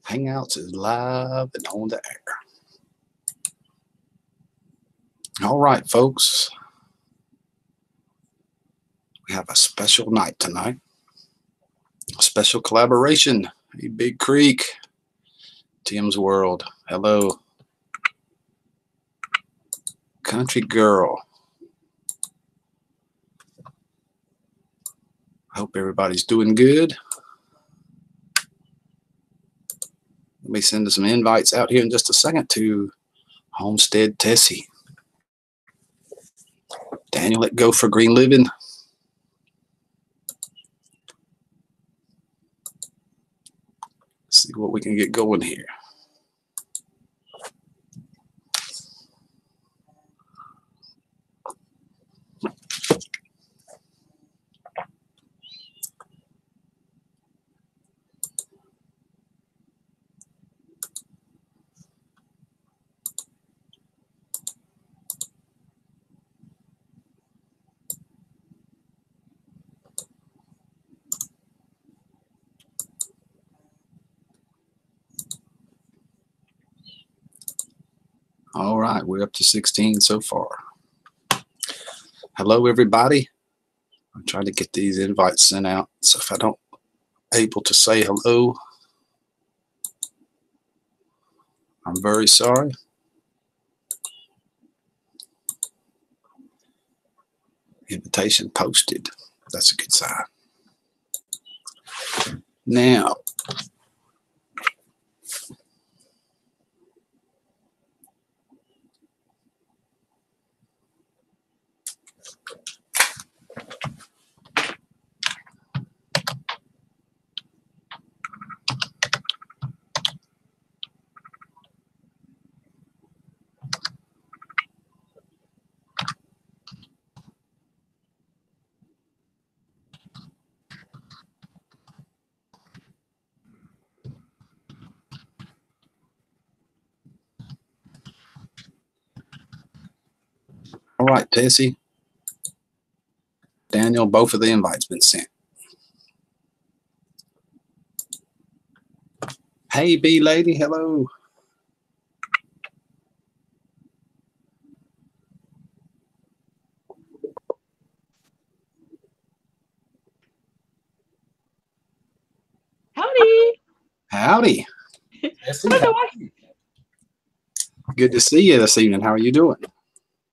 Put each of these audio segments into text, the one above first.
Hangouts is live and on the air. All right, folks. We have a special night tonight. A special collaboration. Hey, Big Creek. Tim's World. Hello. Country Girl. Hope everybody's doing good. Let me send some invites out here in just a second to Homestead Tessie. Daniel at Go for Green Living. Let's see what we can get going here. All right, we're up to 16 so far. Hello, everybody. I'm trying to get these invites sent out, so if I don't able to say hello, I'm very sorry. Invitation posted. That's a good sign. Now, all right, Tessie, Daniel, both of the invites been sent. Hey, B lady, hello. Howdy. Howdy. Tessie, I don't know howdy. Good to see you this evening. How are you doing?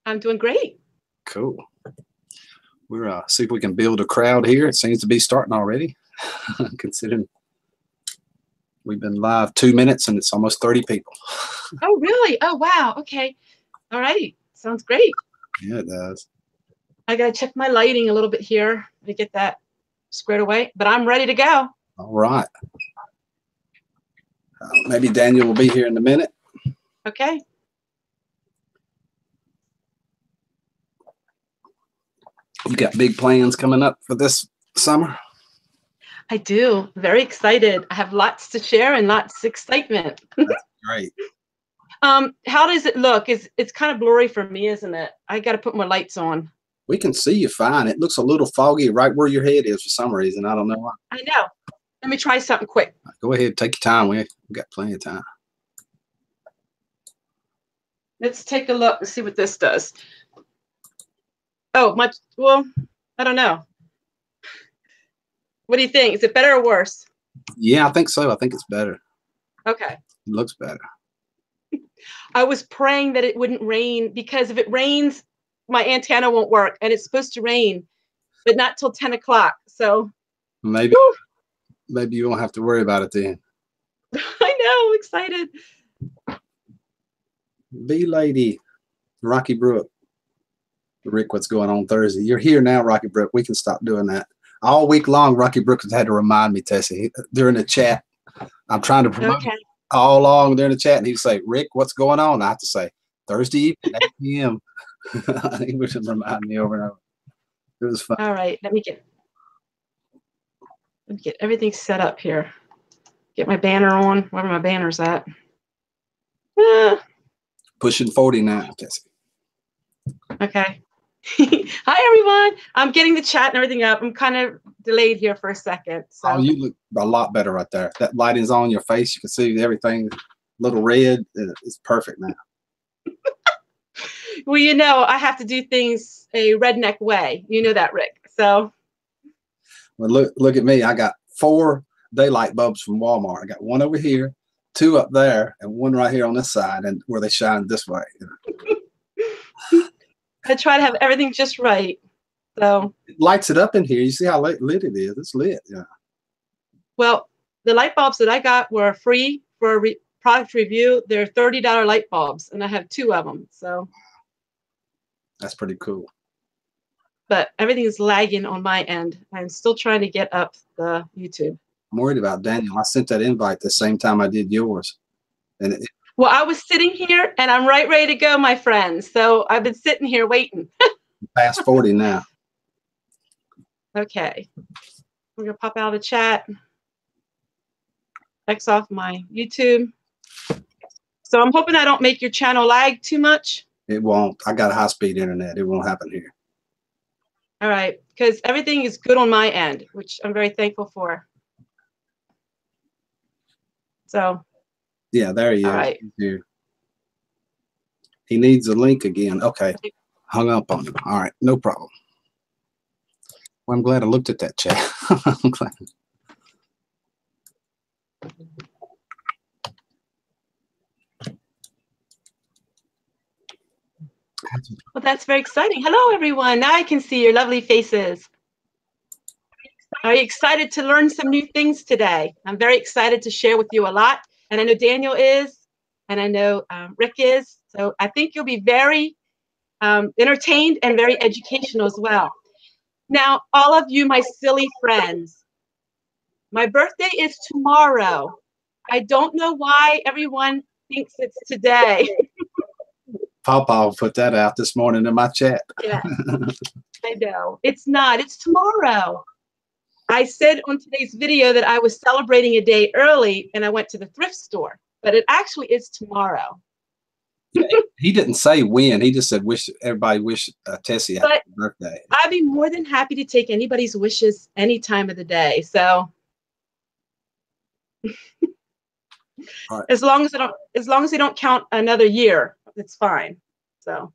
I'm doing great. Cool. We're see if we can build a crowd here. It seems to be starting already. Considering we've been live 2 minutes and it's almost 30 people. Oh, really? Oh, wow. Okay. All right. Sounds great. Yeah, it does. I got to check my lighting a little bit here to get that squared away, but I'm ready to go. All right. Maybe Daniel will be here in a minute. Okay. You got big plans coming up for this summer? I do. Very excited. I have lots to share and lots of excitement. That's great. How does it look? It's kind of blurry for me, isn't it? I got to put more lights on. We can see you fine. It looks a little foggy right where your head is for some reason. I don't know why. I know. Let me try something quick. Go ahead. Take your time. We've got plenty of time. Let's take a look and see what this does. Oh, well, I don't know. What do you think? Is it better or worse? Yeah, I think so. I think it's better. Okay. It looks better. I was praying that it wouldn't rain, because if it rains, my antenna won't work, and it's supposed to rain, but not till 10 o'clock. So maybe you won't have to worry about it then. I know, I'm excited. B lady, Rocky Brook. Rick, what's going on Thursday? You're here now, Rocky Brook. We can stop doing that. All week long, Rocky Brook has had to remind me, Tessie, during the chat. I'm trying to promote it all along during the chat, and he'd say, Rick, what's going on? I have to say, Thursday evening, 8 p.m. He would remind me over and over. It was fun. All right, let me get everything set up here. Get my banner on. Where are my banners at? Pushing 40 now, Tessie. Okay. Hi, everyone. I'm getting the chat and everything up. I'm kind of delayed here for a second. So. Oh, you look a lot better right there. That lighting's on your face. You can see everything a little red. It's perfect now. Well, you know, I have to do things a redneck way. You know that, Rick. So. Well, look at me. I got 4 daylight bulbs from Walmart. I got 1 over here, 2 up there, and 1 right here on this side, and where they shine this way. I try to have everything just right. So it lights it up in here. You see how lit it is? It's lit. Yeah. Well, the light bulbs that I got were free for a product review. They're $30 light bulbs, and I have 2 of them. So that's pretty cool. But everything is lagging on my end. I'm still trying to get up the YouTube. I'm worried about Daniel. I sent that invite the same time I did yours. And well, I was sitting here, and I'm right ready to go, my friends. So I've been sitting here waiting. Past 40 now. Okay. We're going to pop out of the chat. X off my YouTube. So I'm hoping I don't make your channel lag too much. It won't. I got high-speed internet. It won't happen here. All right. Because everything is good on my end, which I'm very thankful for. So. Yeah, there he is. Right. Here. He needs a link again. Okay. Hung up on him. All right. No problem. Well, I'm glad I looked at that chat. I'm glad. Well, that's very exciting. Hello, everyone. Now I can see your lovely faces. Are you excited to learn some new things today? I'm very excited to share with you a lot. And I know Daniel is, and I know Rick is. So I think you'll be very entertained and very educational as well. Now, all of you, my silly friends, my birthday is tomorrow. I don't know why everyone thinks it's today. Papa put that out this morning in my chat. Yeah, I know. It's not. It's tomorrow. I said on today's video that I was celebrating a day early and I went to the thrift store, but it actually is tomorrow. He didn't say when. He just said everybody wish Tessie happy birthday. I'd be more than happy to take anybody's wishes any time of the day. So right. as long as they don't count another year, it's fine. So.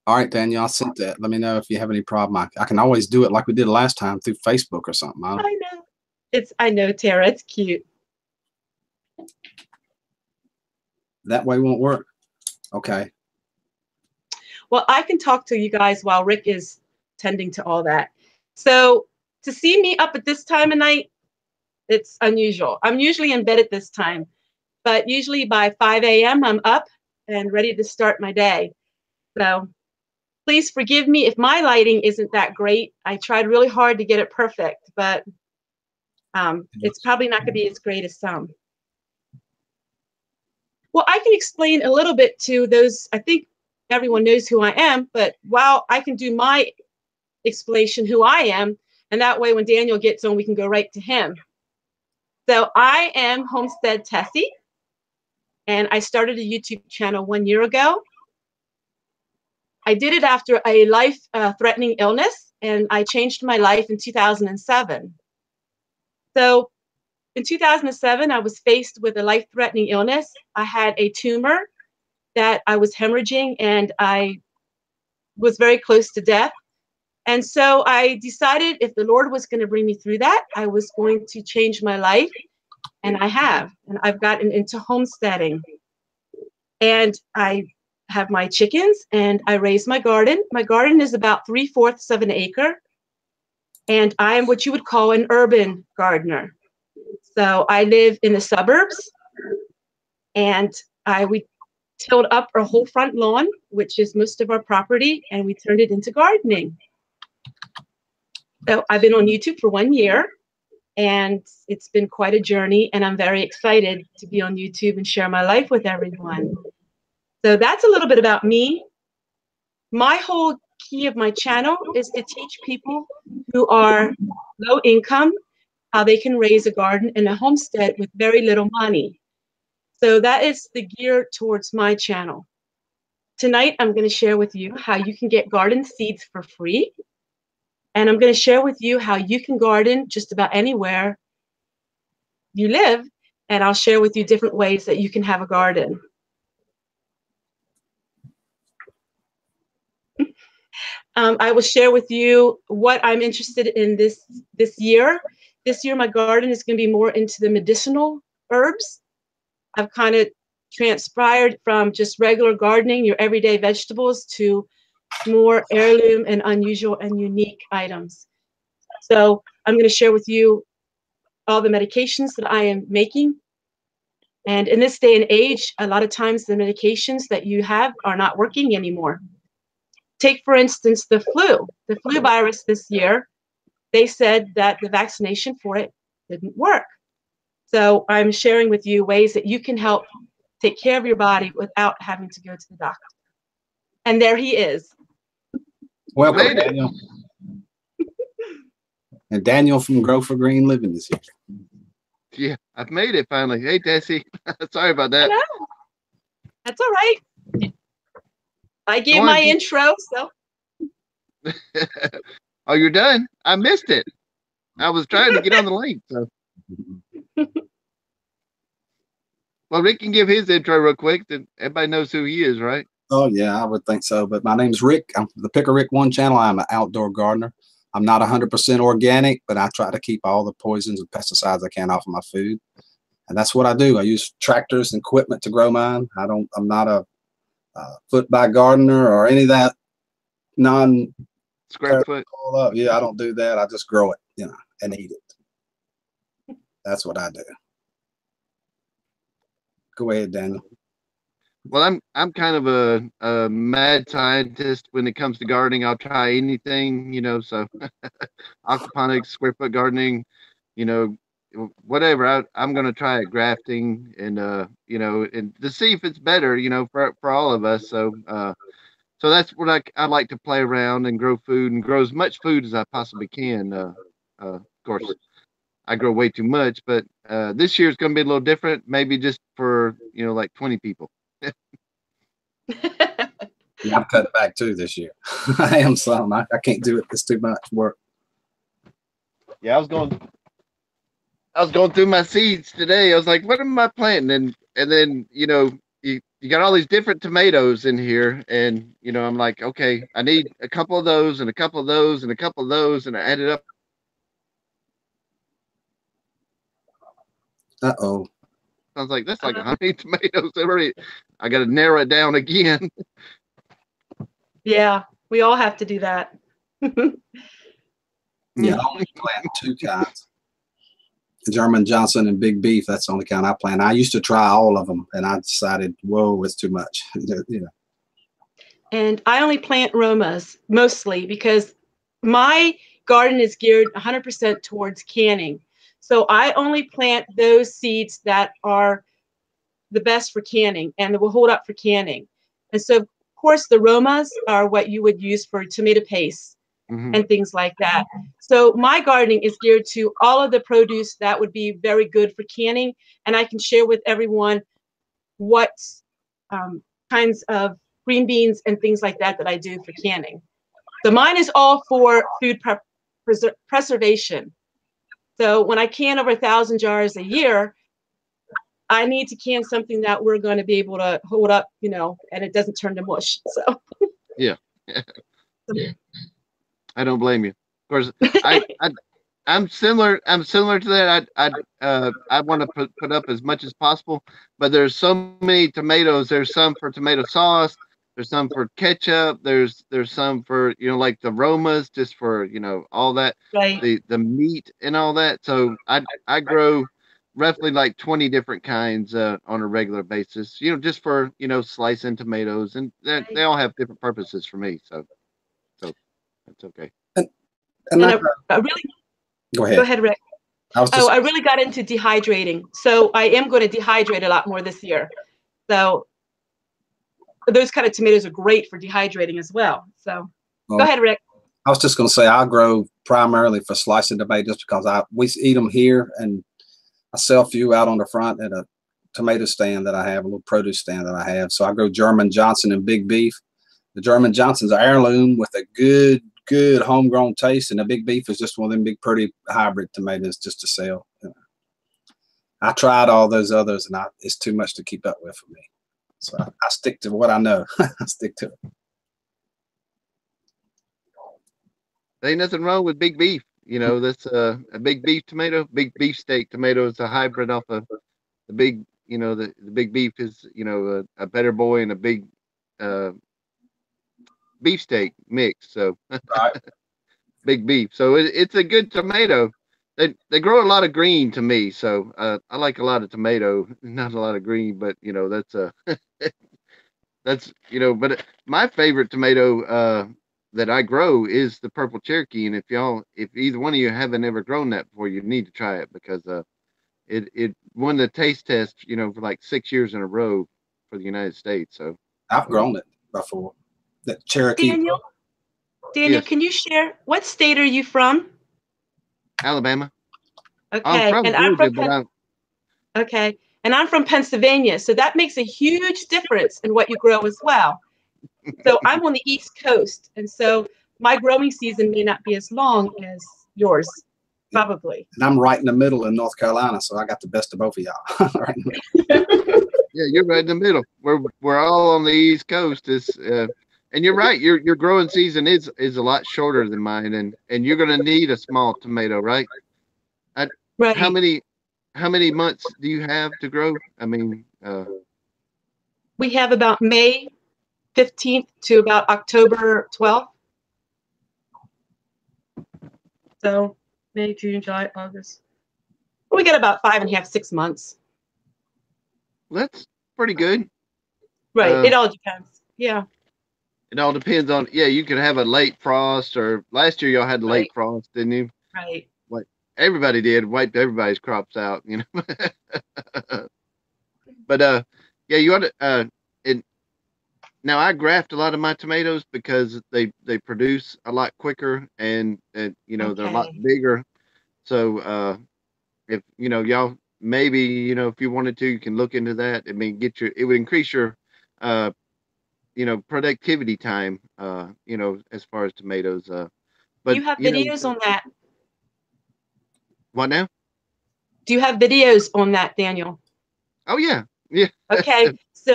All right, Daniel, I sent that. Let me know if you have any problem. I can always do it like we did last time through Facebook or something. I know. I know, Tara. It's cute. That way won't work. Okay. Well, I can talk to you guys while Rick is tending to all that. So to see me up at this time of night, it's unusual. I'm usually in bed at this time, but usually by 5 a.m. I'm up and ready to start my day. So please forgive me if my lighting isn't that great. I tried really hard to get it perfect, but it's probably not going to be as great as some. Well, I can explain a little bit to those. I think everyone knows who I am, but while I can do my explanation who I am, and that way when Daniel gets on, we can go right to him. So I am Homestead Tessie, and I started a YouTube channel 1 year ago. I did it after a life-threatening illness, and I changed my life in 2007. So in 2007, I was faced with a life-threatening illness. I had a tumor that I was hemorrhaging, and I was very close to death. And so I decided if the Lord was going to bring me through that, I was going to change my life, and I have. And I've gotten into homesteading. And I have my chickens, and I raise my garden. My garden is about 3/4 of an acre, and I am what you would call an urban gardener. So I live in the suburbs, and we tilled up our whole front lawn, which is most of our property, and we turned it into gardening. So I've been on YouTube for 1 year, and it's been quite a journey, and I'm very excited to be on YouTube and share my life with everyone. So that's a little bit about me. My whole key of my channel is to teach people who are low income how they can raise a garden and a homestead with very little money. So that is the gear towards my channel. Tonight, I'm going to share with you how you can get garden seeds for free. And I'm going to share with you how you can garden just about anywhere you live. And I'll share with you different ways that you can have a garden. I will share with you what I'm interested in this year. This year, my garden is going to be more into the medicinal herbs. I've kind of transpired from just regular gardening, your everyday vegetables, to more heirloom and unusual and unique items. So I'm going to share with you all the medications that I am making. And in this day and age, a lot of times the medications that you have are not working anymore. Take, for instance, the flu virus this year. They said that the vaccination for it didn't work. So I'm sharing with you ways that you can help take care of your body without having to go to the doctor. And there he is. Welcome, Daniel. And Daniel from Grow for Green Living is here. Yeah, I've made it finally. Hey, Tessie. Sorry about that. That's all right. I gave my intro, so. Oh, you're done? I missed it. I was trying to get on the link. So. Well, Rick can give his intro real quick. Then everybody knows who he is, right? Oh, yeah, I would think so. But my name's Rick. I'm the Picker Rick 1 channel. I'm an outdoor gardener. I'm not 100% organic, but I try to keep all the poisons and pesticides I can off of my food. And that's what I do. I use tractors and equipment to grow mine. I'm not a foot-by gardener or any of that square foot. Yeah, I don't do that. I just grow it, and eat it. That's what I do. Go ahead, Daniel. Well, I'm kind of a mad scientist when it comes to gardening. I'll try anything, so aquaponics, square foot gardening, whatever. I'm going to try it, grafting and, and to see if it's better, for all of us. So, so that's what I like to play around and grow food and grow as much food as I possibly can. Of course, I grow way too much, but this year it's going to be a little different, maybe just for, like 20 people. Yeah, I'm cutting back too this year. I am some. I can't do it. It's too much work. Yeah, I was going through my seeds today. I was like, what am I planting? And then, you got all these different tomatoes in here. And, I'm like, okay, I need a couple of those and a couple of those and a couple of those. And I added up. Uh-oh. I was like, that's like 100 tomatoes. I got to narrow it down again. Yeah, we all have to do that. Yeah, I only plant 2 kinds. German Johnson and Big Beef. That's the only kind I plant. I used to try all of them, and I decided, whoa, it's too much. And I only plant Romas mostly because my garden is geared 100% towards canning. So I only plant those seeds that are the best for canning and that will hold up for canning. And so, of course, the Romas are what you would use for tomato paste and things like that. So my gardening is geared to all of the produce that would be very good for canning. And I can share with everyone what kinds of green beans and things like that I do for canning. So mine is all for food preservation. So when I can over 1,000 jars a year, I need to can something that we're going to be able to hold up, and it doesn't turn to mush. So yeah. I don't blame you. Of course, I'm similar. I'm similar to that. I want to put up as much as possible, but there's so many tomatoes. There's some for tomato sauce. There's some for ketchup. There's some for like the Romas, just for all that, right. the meat and all that. So I grow roughly like 20 different kinds on a regular basis. Just for slicing tomatoes, and they all have different purposes for me. So that's okay. And I really go ahead. Go ahead, Rick. I really got into dehydrating, so I am going to dehydrate a lot more this year. So those kind of tomatoes are great for dehydrating as well. So go ahead, Rick. I was just going to say I grow primarily for slicing tomatoes because we eat them here, and I sell a few out on the front at a tomato stand that I have, a little produce stand that I have. So I grow German Johnson and Big Beef. The German Johnson's an heirloom with a good homegrown taste, and the Big Beef is just one of them big, pretty hybrid tomatoes just to sell. I tried all those others, and it's too much to keep up with for me. So I stick to what I know. I stick to it. There ain't nothing wrong with Big Beef. You know, that's a Big Beef tomato. Big Beef steak tomato is a hybrid off of the big, you know, the Big Beef is, you know, a better boy and a big beefsteak mix. So Right. Big Beef. So it's a good tomato. They grow a lot of green to me. So I like a lot of tomato, not a lot of green, but you know, that's that's, you know, but my favorite tomato that I grow is the purple Cherokee. And if either one of you haven't ever grown that before, you need to try it because it won the taste test, you know, for like 6 years in a row for the United States. So I've grown it before. That Cherokee. Daniel, Yes. can you share what state are you from? Alabama. I'm Okay, from and Georgia, but I'm from Pennsylvania, so that makes a huge difference in what you grow as well. So I'm on the East Coast, and so my growing season may not be as long as yours, probably. And I'm right in the middle in North Carolina, so I got the best of both of y'all. Right in the middle. yeah, you're right in the middle. We're all on the East Coast. And you're right. Your growing season is a lot shorter than mine, and you're gonna need a small tomato, right? Right. How many months do you have to grow? I mean, we have about May 15th to about October 12th. So May, June, July, August. We get about 5.5, 6 months. that's pretty good. Right. It all depends. Yeah. It all depends on. Yeah, you could have a late frost, or last year y'all had late Right. frost, didn't you? Right. Like everybody did, wiped everybody's crops out, you know. But yeah, you ought to. And now I graft a lot of my tomatoes because they produce a lot quicker and you know they're a lot Okay. bigger. So if you know y'all maybe you know if you wanted to, you can look into that. I mean, it would increase your you know productivity time. You know as far as tomatoes. But You have you know videos on that. what now? Do you have videos on that, Daniel? Oh yeah, yeah. Okay. So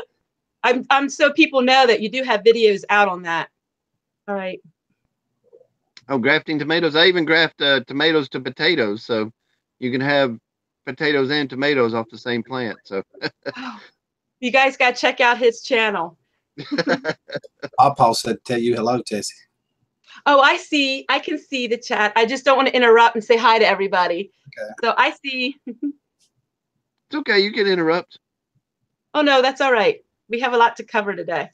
I'm so people know that you do have videos out on that. All right. Oh, grafting tomatoes. I even graft tomatoes to potatoes, so you can have potatoes and tomatoes off the same plant. So You guys got to check out his channel. Papa said, "Tell you hello, Tessie." Oh, I see. I can see the chat. I just don't want to interrupt and say hi to everybody. Okay. So I see. it's okay. You can interrupt. Oh, no, that's all right. We have a lot to cover today.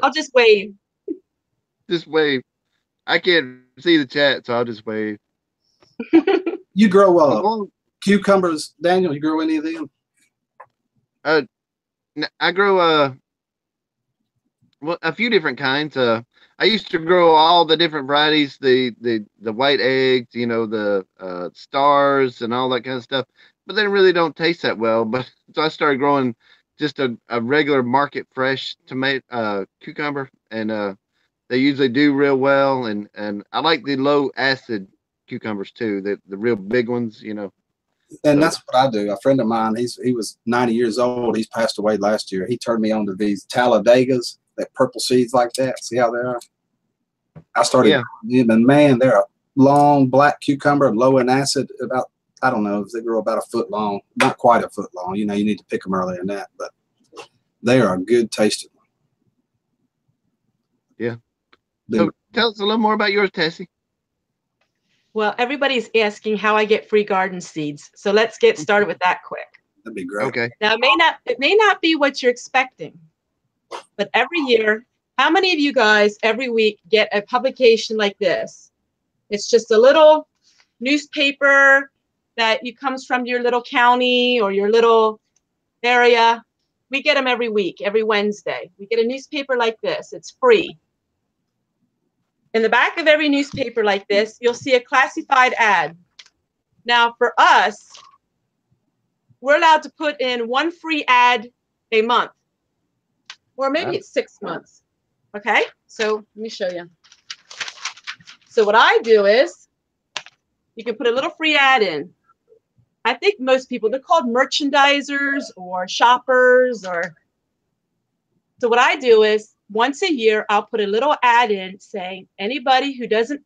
I'll just wave. Just wave. I can't see the chat, so I'll just wave. You grow cucumbers, Daniel? You grow any of them? I grow well, a few different kinds. I used to grow all the different varieties, the white eggs, you know, the stars and all that kind of stuff. But they really don't taste that well. But so I started growing just a regular market fresh tomato cucumber, and they usually do real well. And I like the low acid cucumbers too, the real big ones, you know. And that's what I do. A friend of mine, he was 90 years old. He's passed away last year. He turned me on to these Talladegas, that purple seeds like that. See how they are? I started growing them, and man, they're a long black cucumber, low in acid. About, I don't know, if they grow about a foot long, not quite a foot long. You know, you need to pick them earlier than that, but they are a good tasting. Yeah. So tell us a little more about yours, Tessie. Well, everybody's asking how I get free garden seeds. So let's get started with that quick. That'd be great. Okay. Now, it may not be what you're expecting, but every year, how many of you guys every week get a publication like this? It's just a little newspaper that comes from your little county or your little area. We get them every week, every Wednesday. We get a newspaper like this. It's free. In the back of every newspaper like this, you'll see a classified ad. Now, for us, we're allowed to put in 1 free ad a month, or maybe it's 6 months. Okay, so let me show you. So what I do is, you can put a little free ad in. I think most people, they're called merchandisers or shoppers, or. So what I do is, once a year, I'll put a little ad in saying, anybody who doesn't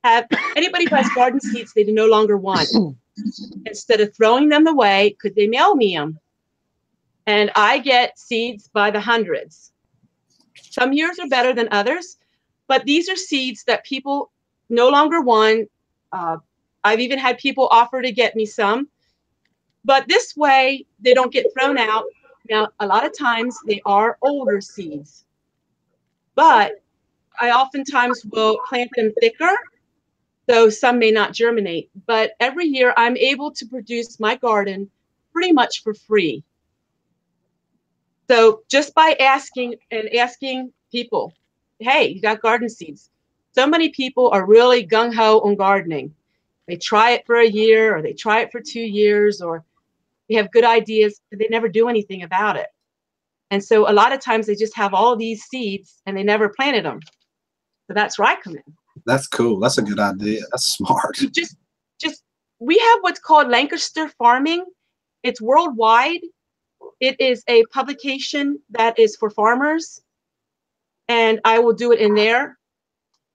have, anybody who has garden seeds they no longer want, instead of throwing them away, could they mail me them? And I get seeds by the hundreds. Some years are better than others, but these are seeds that people no longer want. I've even had people offer to get me some, but this way they don't get thrown out. Now, a lot of times they are older seeds, but I oftentimes will plant them thicker, though some may not germinate. But every year I'm able to produce my garden pretty much for free. So just by asking people, hey, you got garden seeds. So many people are really gung-ho on gardening. They try it for a year, or they try it for 2 years, or they have good ideas, but they never do anything about it. And so a lot of times they just have all these seeds and they never planted them. So that's where I come in. That's cool. That's a good idea. That's smart. We have what's called Lancaster Farming. It's worldwide. It is a publication that is for farmers, and I will do it in there.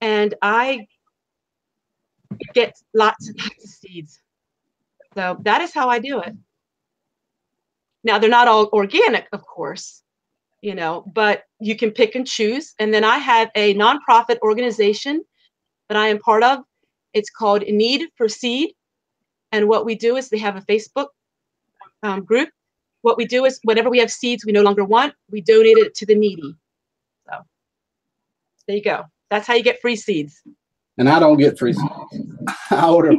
And I get lots and lots of seeds. So that is how I do it. Now, they're not all organic, of course, you know, but you can pick and choose. And then I have a nonprofit organization that I am part of. It's called Need for Seed. And what we do is, they have a Facebook group. What we do is, whenever we have seeds we no longer want, we donate it to the needy. So there you go. That's how you get free seeds. And I don't get free seeds. I order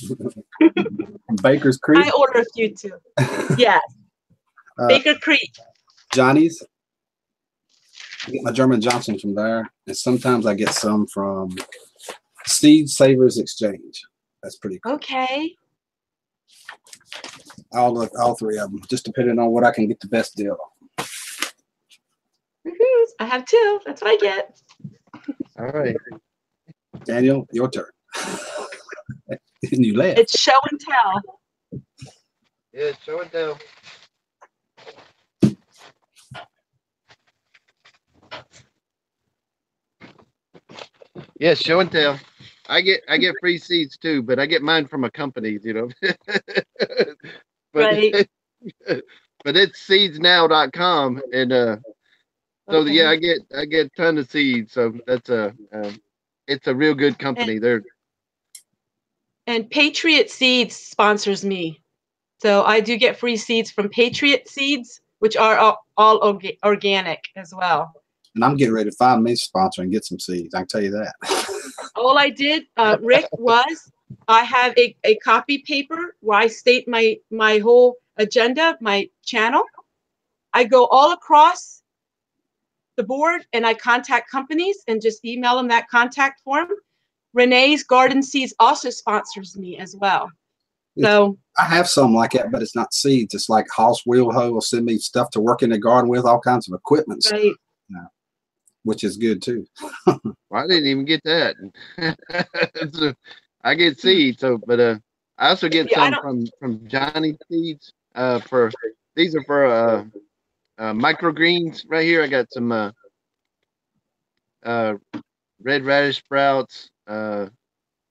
from Baker's Creek. I order a few too. Yes. Baker Creek. Johnny's. I get my German Johnsons from there. And sometimes I get some from Seed Savers Exchange. That's pretty cool. Okay. All 3 of them, just depending on what I can get the best deal on. I have 2. That's what I get. All right. Daniel, your turn. And you left. It's show and tell. Yeah, show and tell. Yeah, show and tell. I get free seeds too, but I get mine from a company, you know. But, right. But it's seedsnow.com, and so Okay. yeah, I get a ton of seeds. So that's it's a real good company. And Patriot Seeds sponsors me, so I do get free seeds from Patriot Seeds, which are all organic as well. And I'm getting ready to find me a sponsor and get some seeds. I can tell you that. All I did, Rick, was I have a copy paper where I state my whole agenda, my channel. I go all across the board and I contact companies and just email them that contact form. Renee's Garden Seeds also sponsors me as well. So I have some like that, but it's not seeds. It's like Hoss Wheelho will send me stuff to work in the garden with, all kinds of equipment. right. Which is good too. Well, I didn't even get that. So I get seeds, but I also get some from Johnny Seeds. These are for microgreens right here. I got some red radish sprouts,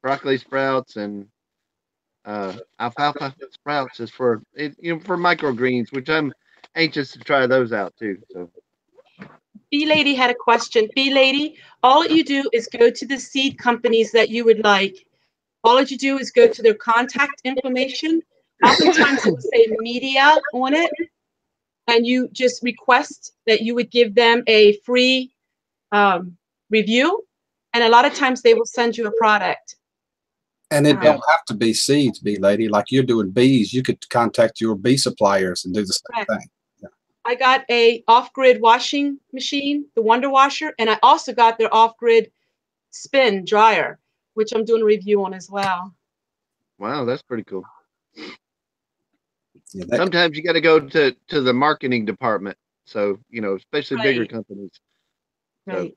broccoli sprouts, and alfalfa sprouts is for for microgreens, which I'm anxious to try those out too. So. Bee Lady had a question. Bee Lady, all you do is go to the seed companies that you would like. All you do is go to their contact information. Oftentimes it will say media on it, and you just request that you would give them a free review, and a lot of times they will send you a product. And it don't have to be seeds, Bee Lady. Like you're doing bees, you could contact your bee suppliers and do the same thing. I got a off-grid washing machine, the Wonder Washer, and I also got their off-grid spin dryer, which I'm doing a review on as well. Wow, that's pretty cool. Yeah, Sometimes you got to go to the marketing department. So, you know, especially bigger Right. companies. Right.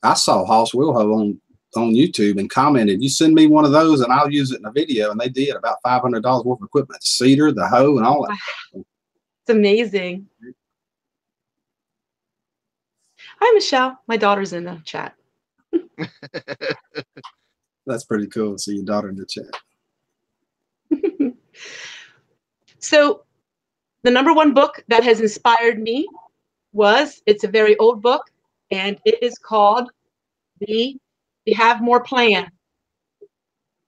I saw Hoss Wilho on YouTube and commented, "You send me one of those and I'll use it in a video." And they did about $500 worth of equipment, the cedar, the hoe, and all that. It's amazing. Hi, Michelle. My daughter's in the chat. That's pretty cool to see your daughter in the chat. So the #1 book that has inspired me it's a very old book, and it is called The Have More Plan.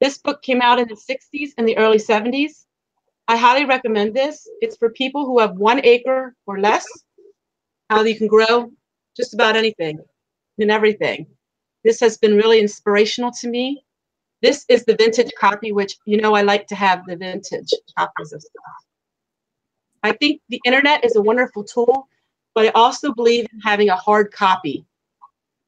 This book came out in the 60s and the early 70s. I highly recommend this. It's for people who have 1 acre or less, how you can grow just about anything and everything. This has been really inspirational to me. This is the vintage copy, which, you know, I like to have the vintage copies of stuff. I think the internet is a wonderful tool, but I also believe in having a hard copy.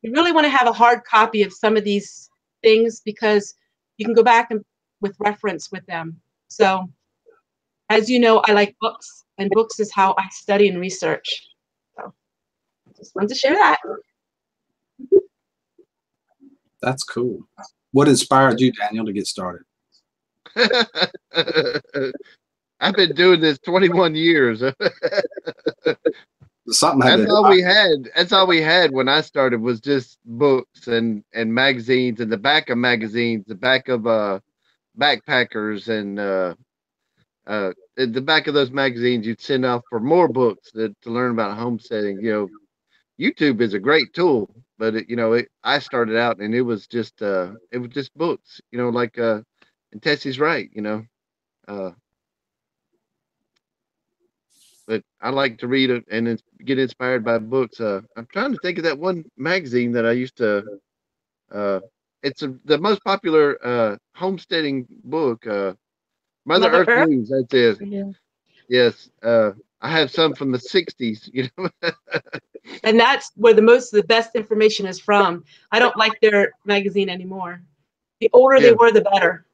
You really want to have a hard copy of some of these things because you can go back and with reference with them. So, as you know, I like books, and books is how I study and research. So, just wanted to share that. That's cool. What inspired you, Daniel, to get started? I've been doing this 21 years. Something That's all we had. That's all we had when I started was just books and magazines, and the back of magazines, the back of backpackers, and the back of those magazines you'd send off for more books to learn about homesteading. You know, YouTube is a great tool, but I started out and it was just books. You know, like and Tessie's right. You know, but I like to read it and get inspired by books. I'm trying to think of that one magazine that I used to. It's the most popular homesteading book. Mother Earth News. That's it. Yeah. Yes. I have some from the '60s. You know. And that's where the best information is from. I don't like their magazine anymore. The older they were, the better.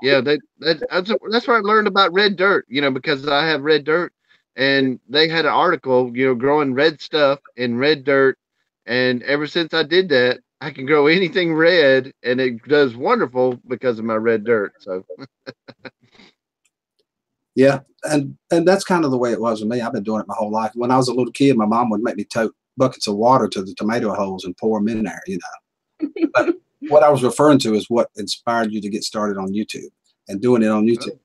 Yeah, that's where I learned about red dirt, you know, because I have red dirt, and they had an article, you know, growing red stuff in red dirt, and ever since I did that, I can grow anything red, and it does wonderful because of my red dirt. So yeah, and that's kind of the way it was with me. I've been doing it my whole life. When I was a little kid, my mom would make me tote buckets of water to the tomato holes and pour them in there, you know. But what I was referring to is what inspired you to get started on YouTube and doing it on YouTube. Oh.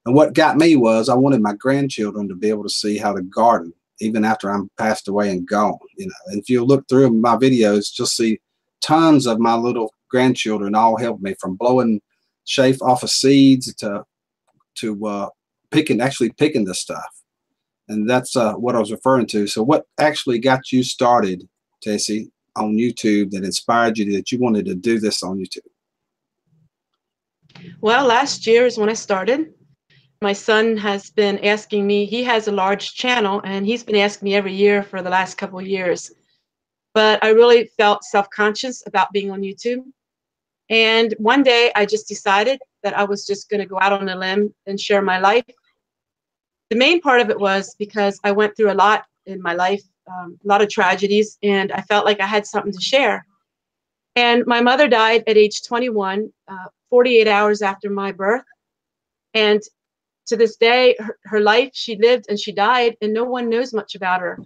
And what got me was I wanted my grandchildren to be able to see how to garden even after I'm passed away and gone, you know. And if you look through my videos, you'll see tons of my little grandchildren all helped me, from blowing chaff off of seeds to picking the stuff. And that's what I was referring to. So what actually got you started, Tessie, on YouTube, that inspired you that you wanted to do this on YouTube? Well, last year is when I started. My son has been asking me, he has a large channel, and he's been asking me every year for the last couple of years. But I really felt self-conscious about being on YouTube. And one day I just decided that I was just going to go out on a limb and share my life. The main part of it was because I went through a lot in my life, a lot of tragedies, and I felt like I had something to share. And my mother died at age 21, 48 hours after my birth. And to this day, her life, she lived and she died, and no one knows much about her.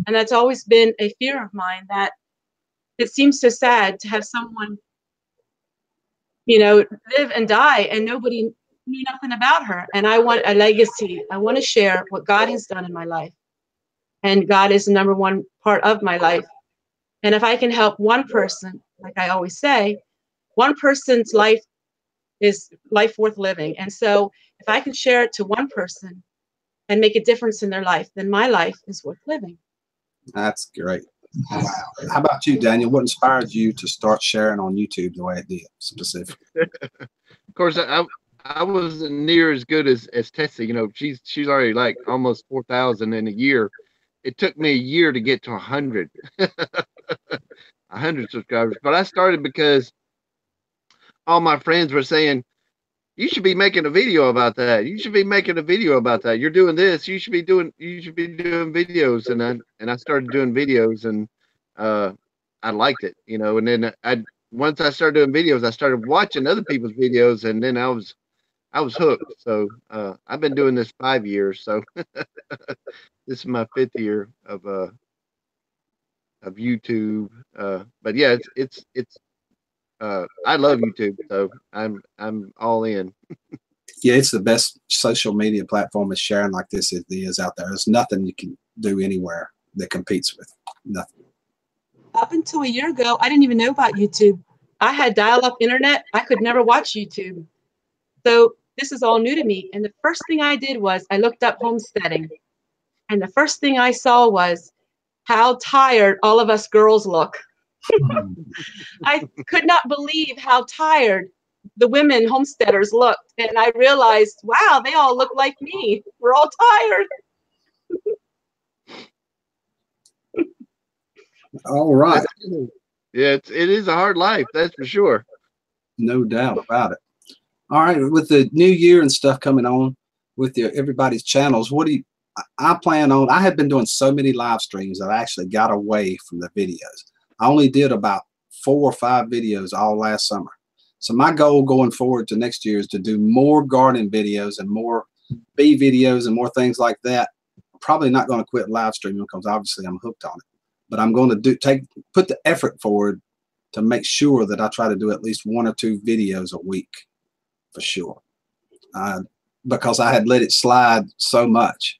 And that's always been a fear of mine, that it seems so sad to have someone, you know, live and die and nobody knew nothing about her. And I want a legacy. I want to share what God has done in my life. And God is the #1 part of my life. And if I can help one person, like I always say, one person's life is life worth living. And so if I can share it to one person and make a difference in their life, then my life is worth living. That's great. How about you, Daniel? What inspired you to start sharing on YouTube the way it did, specifically? Of course, I wasn't near as good as Tessie. You know, she's already like almost 4,000 in a year. It took me a year to get to 100, 100 subscribers. But I started because all my friends were saying, you should be making a video about that. You should be making a video about that. You're doing this. You should be doing videos. And I started doing videos, and I liked it, you know. And then once I started doing videos, I started watching other people's videos, and then I was hooked. So I've been doing this 5 years. So this is my 5th year of YouTube. But yeah, it's I love YouTube, so I'm all in. Yeah, it's the best social media platform is sharing like this is out there. There's nothing you can do anywhere that competes with. Nothing. Up until a year ago, I didn't even know about YouTube. I had dial-up internet. I could never watch YouTube. So this is all new to me. And the first thing I did was I looked up homesteading. And the first thing I saw was how tired all of us girls look. I could not believe how tired the women homesteaders looked. And I realized, wow, they all look like me. We're all tired. All right. Yeah, it is a hard life, that's for sure. No doubt about it. All right, with the new year and stuff coming on with everybody's channels, what do you, I plan on, I have been doing so many live streams that I actually got away from the videos. I only did about 4 or 5 videos all last summer. So my goal going forward to next year is to do more garden videos and more bee videos and more things like that. I'm probably not going to quit live streaming because obviously I'm hooked on it. But I'm going to put the effort forward to make sure that I try to do at least 1 or 2 videos a week for sure. Because I had let it slide so much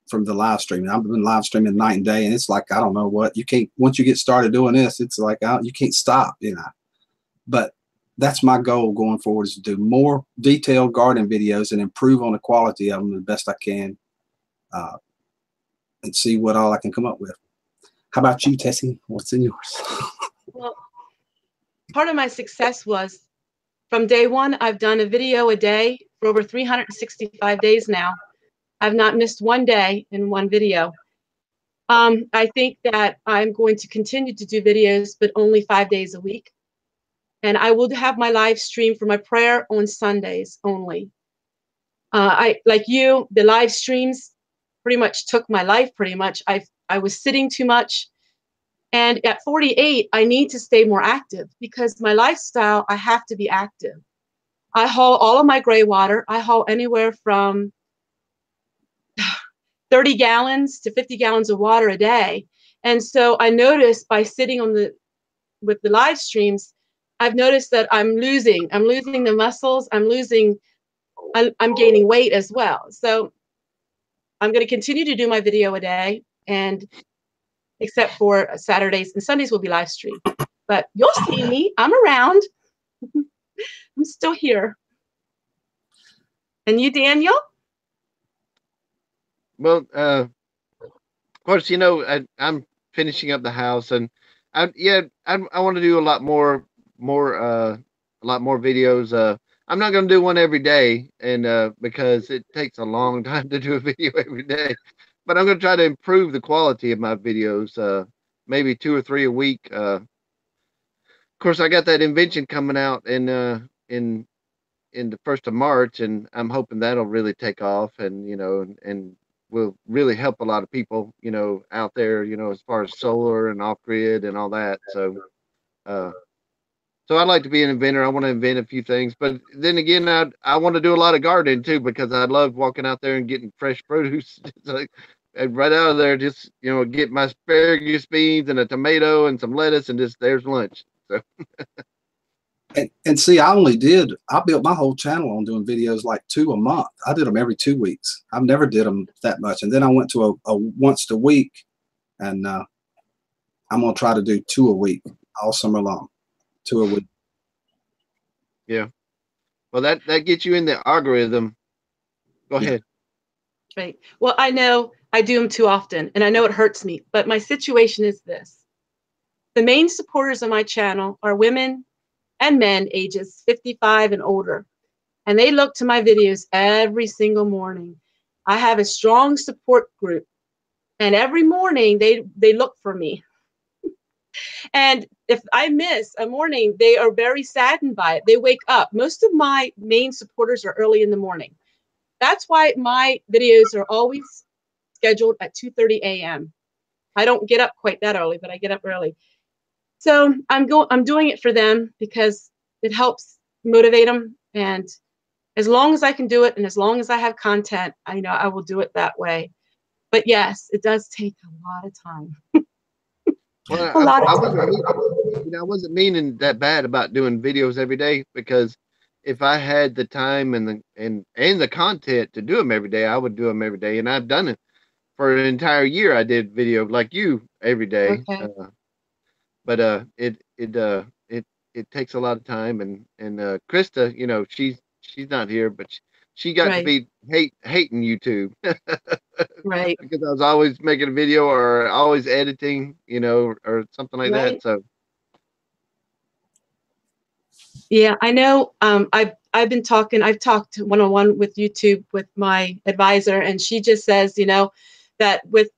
from the live streaming. I've been live streaming night and day, and it's like, I don't know what, you can't, once you get started doing this, it's like, you can't stop, you know. But that's my goal going forward, is to do more detailed garden videos and improve on the quality of them the best I can, and see what all I can come up with. How about you, Tessie? What's in yours? Well, part of my success was from day one, I've done a video a day for over 365 days now. I've not missed one day in one video. I think that I'm going to continue to do videos, but only 5 days a week. And I will have my live stream for my prayer on Sundays only. Like you, the live streams pretty much took my life pretty much. I was sitting too much. And at 48, I need to stay more active because my lifestyle, I have to be active. I haul all of my gray water. I haul anywhere from 30 gallons to 50 gallons of water a day. And so I noticed by sitting with the live streams, I've noticed that I'm losing the muscles. I'm gaining weight as well. So I'm going to continue to do my video a day, and except for Saturdays and Sundays will be live stream. But you'll see me. I'm around. I'm still here. And you, Daniel? Well, of course, you know, I'm finishing up the house, and I want to do a lot more videos. I'm not going to do one every day, and because it takes a long time to do a video every day. But I'm going to try to improve the quality of my videos, maybe 2 or 3 a week. Of course, I got that invention coming out in the 1st of March, and I'm hoping that'll really take off, and you know, and will really help a lot of people, you know, out there, you know, as far as solar and off grid and all that. So, so I'd like to be an inventor. I want to invent a few things, but then again, I want to do a lot of gardening too, because I love walking out there and getting fresh produce. Like, and right out of there, just, you know, get my asparagus beans and a tomato and some lettuce, and just there's lunch. So. And see, I built my whole channel on doing videos like 2 a month. I did them every 2 weeks. I've never did them that much. And then I went to a once a week, and I'm going to try to do 2 a week all summer long. 2 a week. Yeah. Well, that gets you in the algorithm. Go ahead. Right. Well, I know I do them too often, and I know it hurts me, but my situation is this. The main supporters of my channel are women and men ages 55 and older, and they look to my videos every single morning. I have a strong support group, and every morning they look for me. And if I miss a morning, they are very saddened by it. They wake up. Most of my main supporters are early in the morning. That's why my videos are always scheduled at 2:30 a.m. I don't get up quite that early, but I get up early. So I'm doing it for them because it helps motivate them. And as long as I can do it, and as long as I have content, I know I will do it that way. But yes, it does take a lot of time. Well, A lot of I time. wasn't meaning, I wasn't meaning that bad about doing videos every day, because if I had the time and the content to do them every day, I would do them every day. And I've done it for an entire year. I did video like you every day. Okay. But it takes a lot of time, and Krista, you know, she's not here, but she got to Right. be hating YouTube Right. because I was always making a video or always editing, you know, or something like Right. that. So Yeah, I know. I've been talking. I've talked one-on-one with YouTube with my advisor, and she just says, you know, that with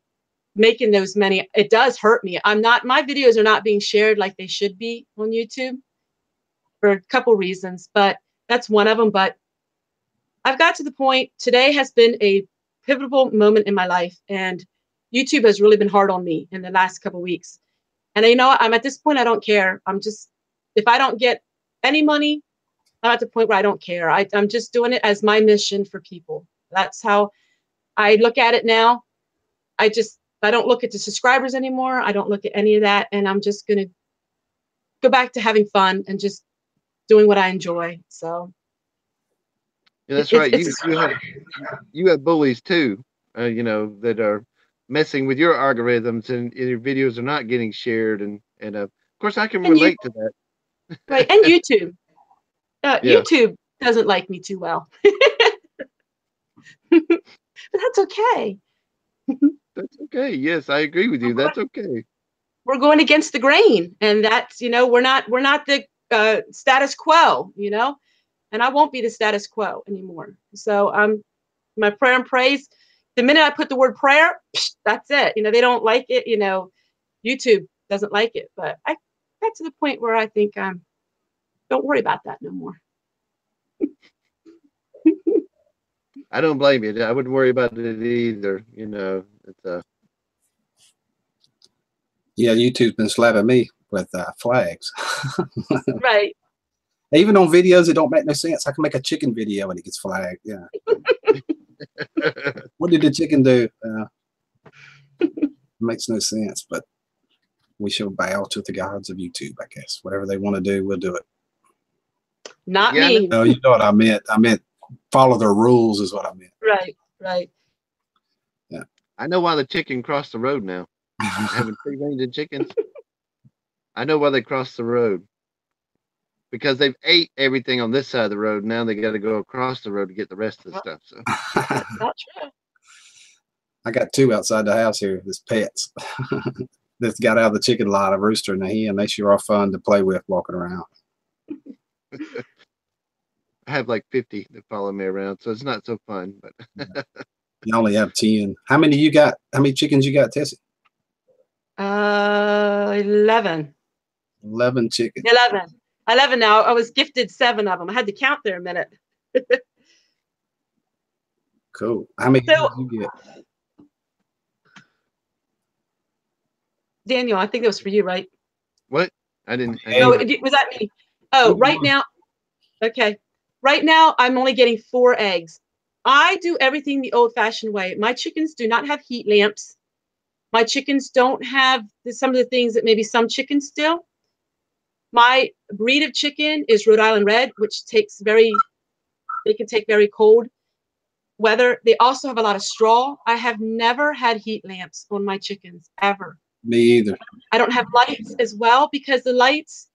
making those many, it does hurt me. My videos are not being shared like they should be on YouTube for a couple reasons, but that's one of them. But I've got to the point, today has been a pivotal moment in my life, and YouTube has really been hard on me in the last couple weeks. And you know what? I'm at this point, I don't care. If I don't get any money, I'm at the point where I don't care. I'm just doing it as my mission for people. That's how I look at it now. I don't look at the subscribers anymore. I don't look at any of that. And I'm just going to go back to having fun and just doing what I enjoy. So yeah, that's right. You have bullies too, you know, that are messing with your algorithms, and your videos are not getting shared, and of course I can and you relate to that. right. And YouTube. Yeah, YouTube doesn't like me too well. But that's okay. that's okay. Yes, I agree with you. That's okay. We're going against the grain, and that's, you know, we're not the status quo, you know, and I won't be the status quo anymore. So my prayer and praise, the minute I put the word prayer, that's it. You know, they don't like it. You know, YouTube doesn't like it, but I got to the point where I think don't worry about that no more. I don't blame you. I wouldn't worry about it either. You know, it's Yeah, YouTube's been slapping me with flags. Right. Even on videos, it don't make no sense. I can make a chicken video and it gets flagged. Yeah. What did the chicken do? Makes no sense, but we shall bow to the gods of YouTube, I guess. Whatever they want to do, we'll do it. Not Yeah, me. No, you know what I meant. I meant follow their rules is what I meant. Right. Right. Yeah. I know why the chicken crossed the road now. Having free-range chickens. I know why they crossed the road. Because they've ate everything on this side of the road. Now they got to go across the road to get the rest of the stuff. So Not true. I got two outside the house here. There's pets. That's got out of the chicken lot, a rooster and a hen. They sure are fun to play with walking around. I have like 50 that follow me around, so it's not so fun. But You only have 10. How many you got? How many chickens you got, Tessie? 11. 11 chickens. 11 now. I was gifted 7 of them. I had to count there a minute. Cool. How many So, did you get? Daniel, I think that was for you, right? what? I didn't. No, was that me? Oh, right now. Okay. Right now, I'm only getting 4 eggs. I do everything the old-fashioned way. My chickens do not have heat lamps. My chickens don't have some of the things that maybe some chickens do. My breed of chicken is Rhode Island Red, which they can take very cold weather. They also have a lot of straw. I have never had heat lamps on my chickens, ever. Me either. I don't have lights as well, because the lights,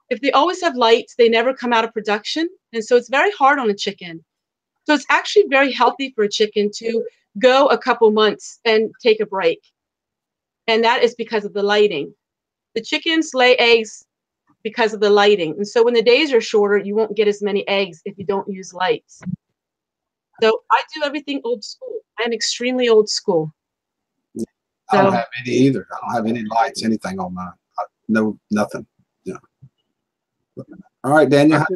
if they always have lights, they never come out of production. And so it's very hard on a chicken. So it's actually very healthy for a chicken to go a couple months and take a break. And that is because of the lighting. The chickens lay eggs because of the lighting. And so when the days are shorter, you won't get as many eggs if you don't use lights. So I do everything old school. I'm extremely old school. I don't have any either. I don't have any lights, anything on mine. No, nothing. All right, Daniel. I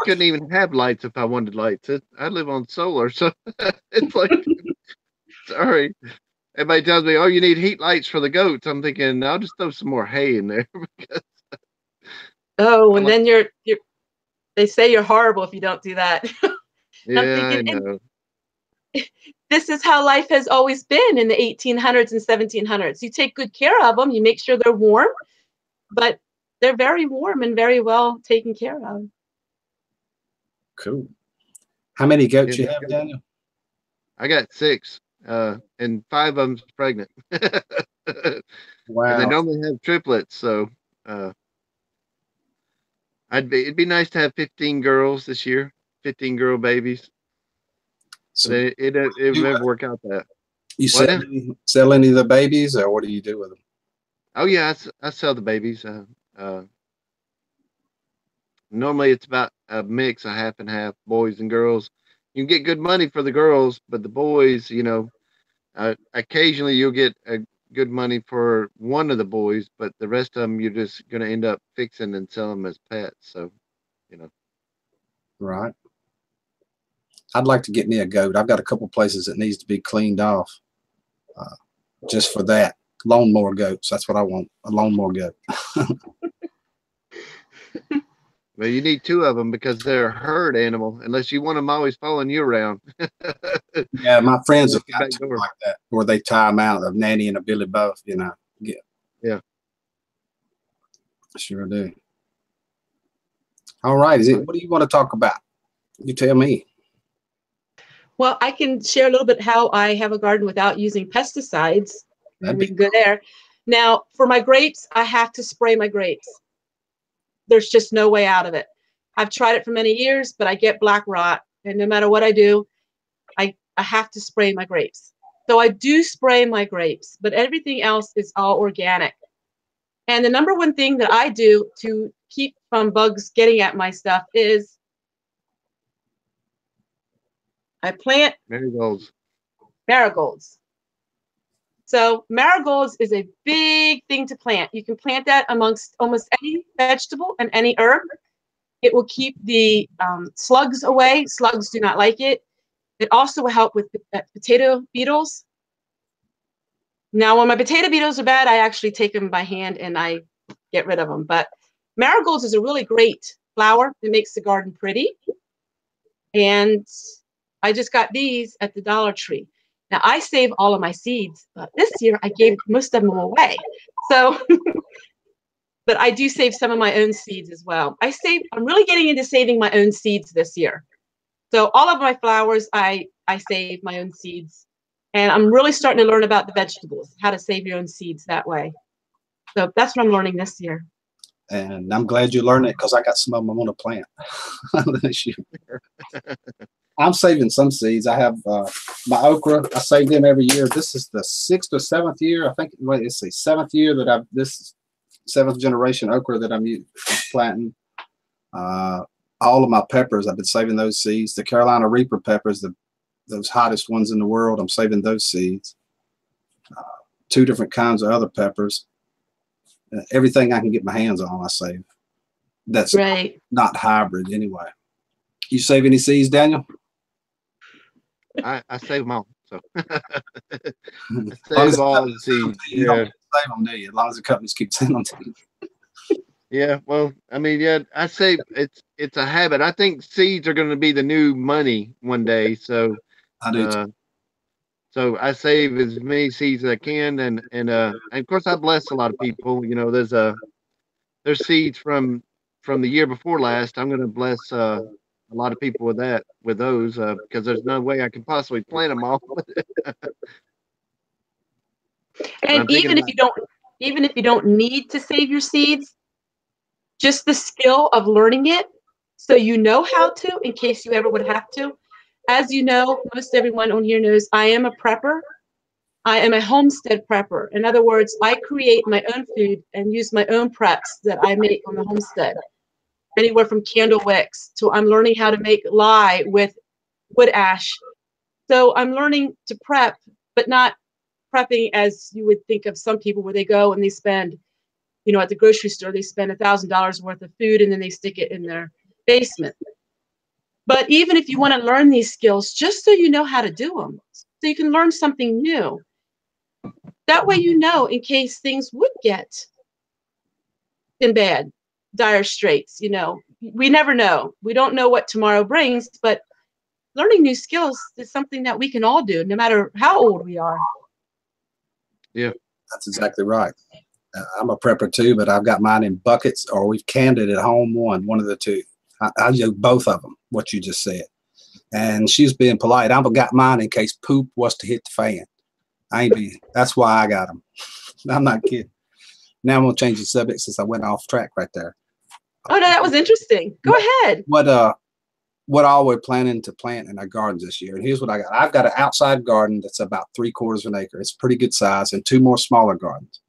couldn't even have lights if I wanted lights. I live on solar, so it's like, sorry. Everybody tells me, "Oh, you need heat lights for the goats." I'm thinking, I'll just throw some more hay in there. Oh, I and like, then you're they say you're horrible if you don't do that. And I'm yeah, I thinking, and know. this is how life has always been in the 1800s and 1700s. You take good care of them, you make sure they're warm, but they're very warm and very well taken care of. Cool. How many goats Yeah, you have, Daniel? I got 6, and 5 of them's pregnant. And they Wow. normally have triplets, so uh, it'd be nice to have 15 girls this year, 15 girl babies. So But it would you, never work out that. you What now? sell any of the babies, or what do you do with them? Oh yeah, I sell the babies. Normally it's about a mix, a half and half, boys and girls. You can get good money for the girls, but the boys, occasionally you'll get a good money for one of the boys, but the rest of them you're just going to end up fixing and selling them as pets. So, you know. Right. I'd like to get me a goat. I've got a couple places that needs to be cleaned off, just for that. Lawnmower goats. That's what I want. A lawnmower goat. Well, you need 2 of them because they're a herd animal, unless you want them always following you around. Yeah, my friends have Your got back two door. like that, where they tie them out, a nanny and a Billy both. Yeah, Yeah. sure do. All right. What do you want to talk about? You tell me. Well, I can share a little bit how I have a garden without using pesticides, and we can go there. Now, for my grapes, I have to spray my grapes. There's just no way out of it. I've tried it for many years, but I get black rot, and no matter what I do, I have to spray my grapes. So I do spray my grapes, but everything else is all organic. And the number one thing that I do to keep from bugs getting at my stuff is I plant Marigolds. marigolds. So marigolds is a big thing to plant. You can plant that amongst almost any vegetable and any herb. It will keep the slugs away. Slugs do not like it. It also will help with potato beetles. Now, when my potato beetles are bad, I actually take them by hand and I get rid of them. But marigolds is a really great flower. It makes the garden pretty. And I just got these at the Dollar Tree. Now, I save all of my seeds, but this year I gave most of them away. So, but I do save some of my own seeds as well. I'm really getting into saving my own seeds this year. So all of my flowers, I save my own seeds. And I'm really starting to learn about the vegetables, how to save your own seeds that way. So that's what I'm learning this year. And I'm glad you learned it, because I got some of them I want to plant this year. I'm saving some seeds. I have my okra. I save them every year. This is the 6th or 7th year. I think it's the 7th year that this 7th generation okra that I'm planting. All of my peppers, I've been saving those seeds. The Carolina Reaper peppers, those hottest ones in the world, I'm saving those seeds. 2 different kinds of other peppers. Everything I can get my hands on, I save. That's right. Not hybrid anyway. You save any seeds, Daniel? I save them all. So I As save all the seeds. you don't save them, do you? As long as the companies keep sending them to you. Yeah, well, I mean, yeah, I say it's a habit. I think seeds are going to be the new money one day. So, I do too. so I save as many seeds as I can, and of course I bless a lot of people. You know, there's seeds from the year before last. I'm going to bless a lot of people with those because there's no way I can possibly plant them all. And even if you don't need to save your seeds, just the skill of learning it so you know how to in case you ever would have to. As you know, most everyone on here knows I am a prepper. I am a homestead prepper. In other words, I create my own food and use my own preps that I make on the homestead. Anywhere from candle wicks to I'm learning how to make lye with wood ash. So I'm learning to prep, but not prepping as you would think of some people where they go and they spend you know, at the grocery store, they spend $1,000 worth of food and then they stick it in their basement. But even if you want to learn these skills, just so you know how to do them, so you can learn something new. That way, you know, in case things would get in bad, dire straits, you know, we never know. We don't know what tomorrow brings, but learning new skills is something that we can all do, no matter how old we are. Yeah, that's exactly right. I'm a prepper too, but I've got mine in buckets, or we've canned it at home. One of the two. I use both of them. What you just said, and she's being polite. I've got mine in case poop was to hit the fan. I ain't be. That's why I got them. I'm not kidding. Now I'm gonna change the subject since I went off track right there. Oh no, that was interesting. Go ahead. What all we're planning to plant in our gardens this year. And here's what I got. I've got an outside garden that's about 3/4 of an acre. It's pretty good size, and 2 more smaller gardens.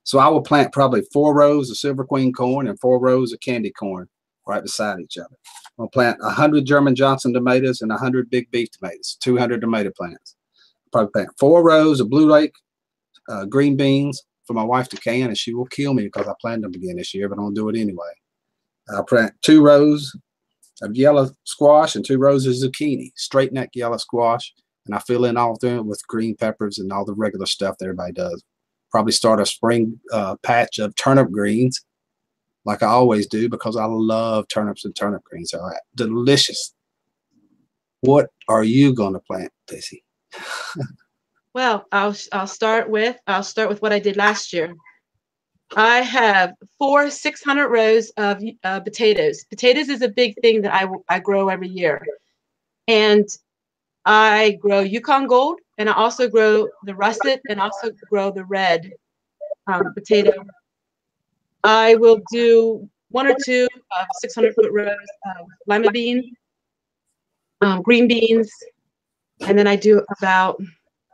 So I will plant probably 4 rows of Silver Queen corn and 4 rows of candy corn right beside each other. I'll plant 100 German Johnson tomatoes and 100 big beef tomatoes, 200 tomato plants. I'll probably plant 4 rows of Blue Lake green beans for my wife to can, and she will kill me because I planted them again this year, but I'm going to do it anyway. I'll plant 2 rows of yellow squash and 2 rows of zucchini, straight neck yellow squash, and I fill in all of them with green peppers and all the regular stuff that everybody does. Probably start a spring patch of turnip greens, like I always do, because I love turnips and turnip greens. They're delicious. What are you going to plant, Tessie? Well, I'll start with what I did last year. I have 4 600 rows of potatoes. Potatoes is a big thing that I grow every year, and I grow Yukon Gold, and I also grow the russet, and also grow the red potato. I will do 1 or 2 of 600-foot rows of lima beans, green beans, and then I do about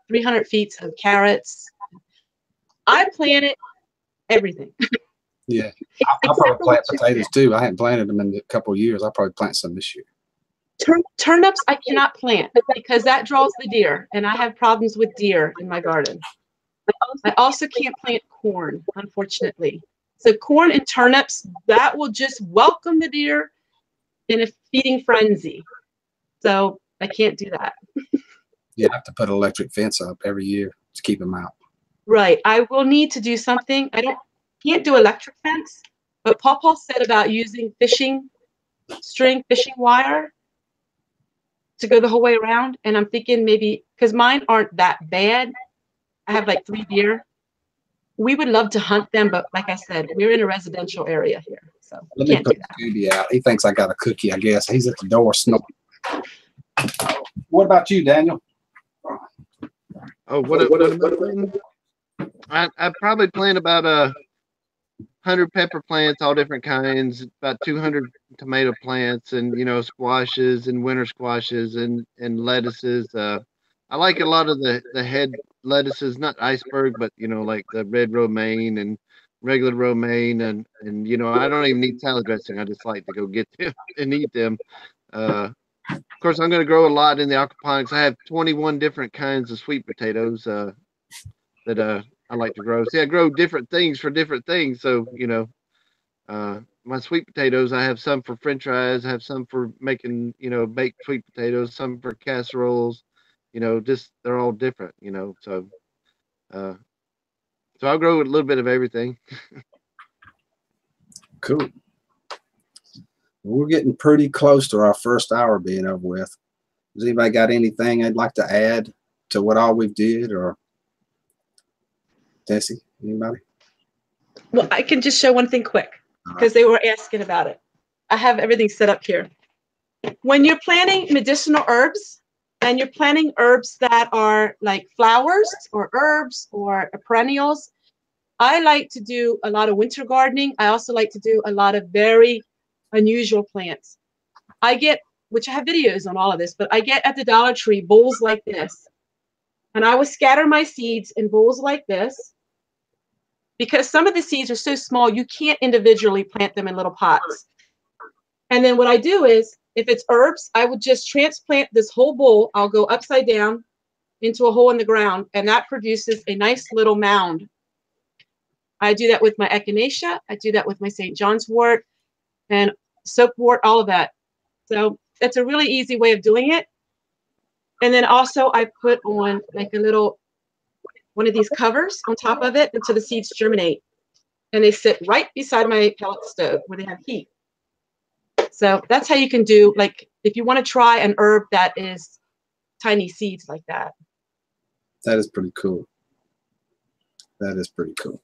300 feet of carrots. I planted everything. Yeah, I'll probably plant potatoes too. I haven't planted them in a couple of years. I'll probably plant some this year. Turnips I cannot plant because that draws the deer, and I have problems with deer in my garden. I also can't plant corn, unfortunately. So corn and turnips, that will just welcome the deer in a feeding frenzy. So I can't do that. You have to put an electric fence up every year to keep them out. Right. I will need to do something. Can't do electric fence, but Paul said about using fishing wire to go the whole way around. And I'm thinking maybe, because mine aren't that bad. I have like 3 deer. We would love to hunt them, but like I said, we're in a residential area here, so let me put Scooby out. He thinks I got a cookie, I guess. He's at the door snoring. What about you, Daniel? Oh, what am I planting? I probably plant about 100 pepper plants, all different kinds, about 200 tomato plants, and squashes and winter squashes and lettuces. I like a lot of the head lettuces, not iceberg, but like the red romaine and regular romaine, and I don't even need salad dressing. I just like to go get them and eat them. Of course, I'm going to grow a lot in the aquaponics. I have 21 different kinds of sweet potatoes that I like to grow. See, I grow different things for different things. So my sweet potatoes, I have some for French fries. I have some for making baked sweet potatoes. Some for casseroles. Just they're all different. So I'll grow a little bit of everything. Cool. We're getting pretty close to our first hour being over with. Has anybody got anything they'd like to add to what all we did, or Tessie, anybody? Well, I can just show one thing quick because they were asking about it. I have everything set up here. When you're planting medicinal herbs and you're planting herbs that are like flowers or herbs or perennials, I like to do a lot of winter gardening. I also like to do a lot of very unusual plants. Which I have videos on all of this, but I get at the Dollar Tree bowls like this. And I will scatter my seeds in bowls like this because some of the seeds are so small, you can't individually plant them in little pots. And then what I do is, if it's herbs, I would just transplant this whole bowl. I'll go upside down into a hole in the ground, and that produces a nice little mound. I do that with my echinacea. I do that with my St. John's wort and soapwort, all of that. So that's a really easy way of doing it. And then also I put on like a little, one of these covers on top of it until the seeds germinate. And they sit right beside my pellet stove where they have heat. So that's how you can do, like, if you want to try an herb that is tiny seeds like that. That is pretty cool. That is pretty cool.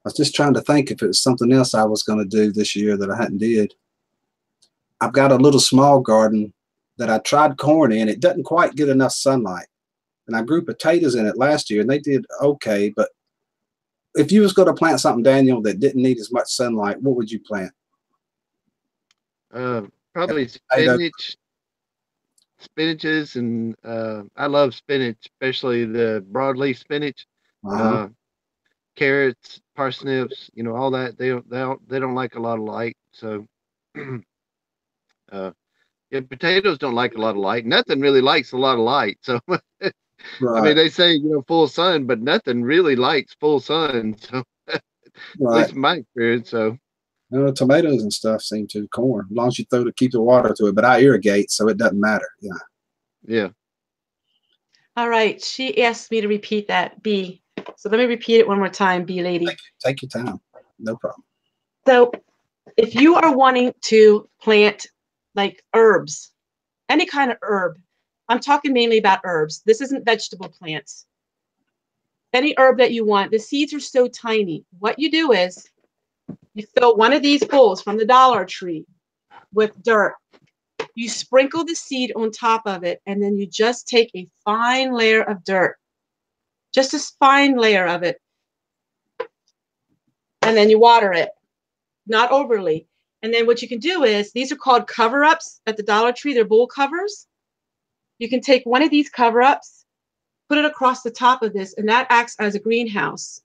I was just trying to think if it was something else I was going to do this year that I hadn't did. I've got a little small garden that I tried corn in. It doesn't quite get enough sunlight. And I grew potatoes in it last year, and they did okay. But if you was going to plant something, Daniel, that didn't need as much sunlight, what would you plant? Probably spinach, spinaches, and I love spinach, especially the broadleaf spinach. Carrots, parsnips, you know, all that. They don't like a lot of light. So, yeah, potatoes don't like a lot of light. Nothing really likes a lot of light. So, Right. I mean, they say, you know, full sun, but nothing really likes full sun. So, at least in my experience. So, you know, tomatoes and stuff seem to, corn, as long as you keep the water to it. But I irrigate, so it doesn't matter. Yeah. Yeah. All right. She asked me to repeat that, B. So let me repeat it one more time, B lady. Take your time. No problem. So if you are wanting to plant like herbs, any kind of herb, I'm talking mainly about herbs. This isn't vegetable plants. Any herb that you want, the seeds are so tiny. What you do is you fill one of these bowls from the Dollar Tree with dirt. You sprinkle the seed on top of it, and then you just take a fine layer of dirt, just a fine layer of it, and then you water it, not overly. And then what you can do is, these are called cover-ups at the Dollar Tree. They're bowl covers. You can take one of these cover-ups, put it across the top of this, and that acts as a greenhouse.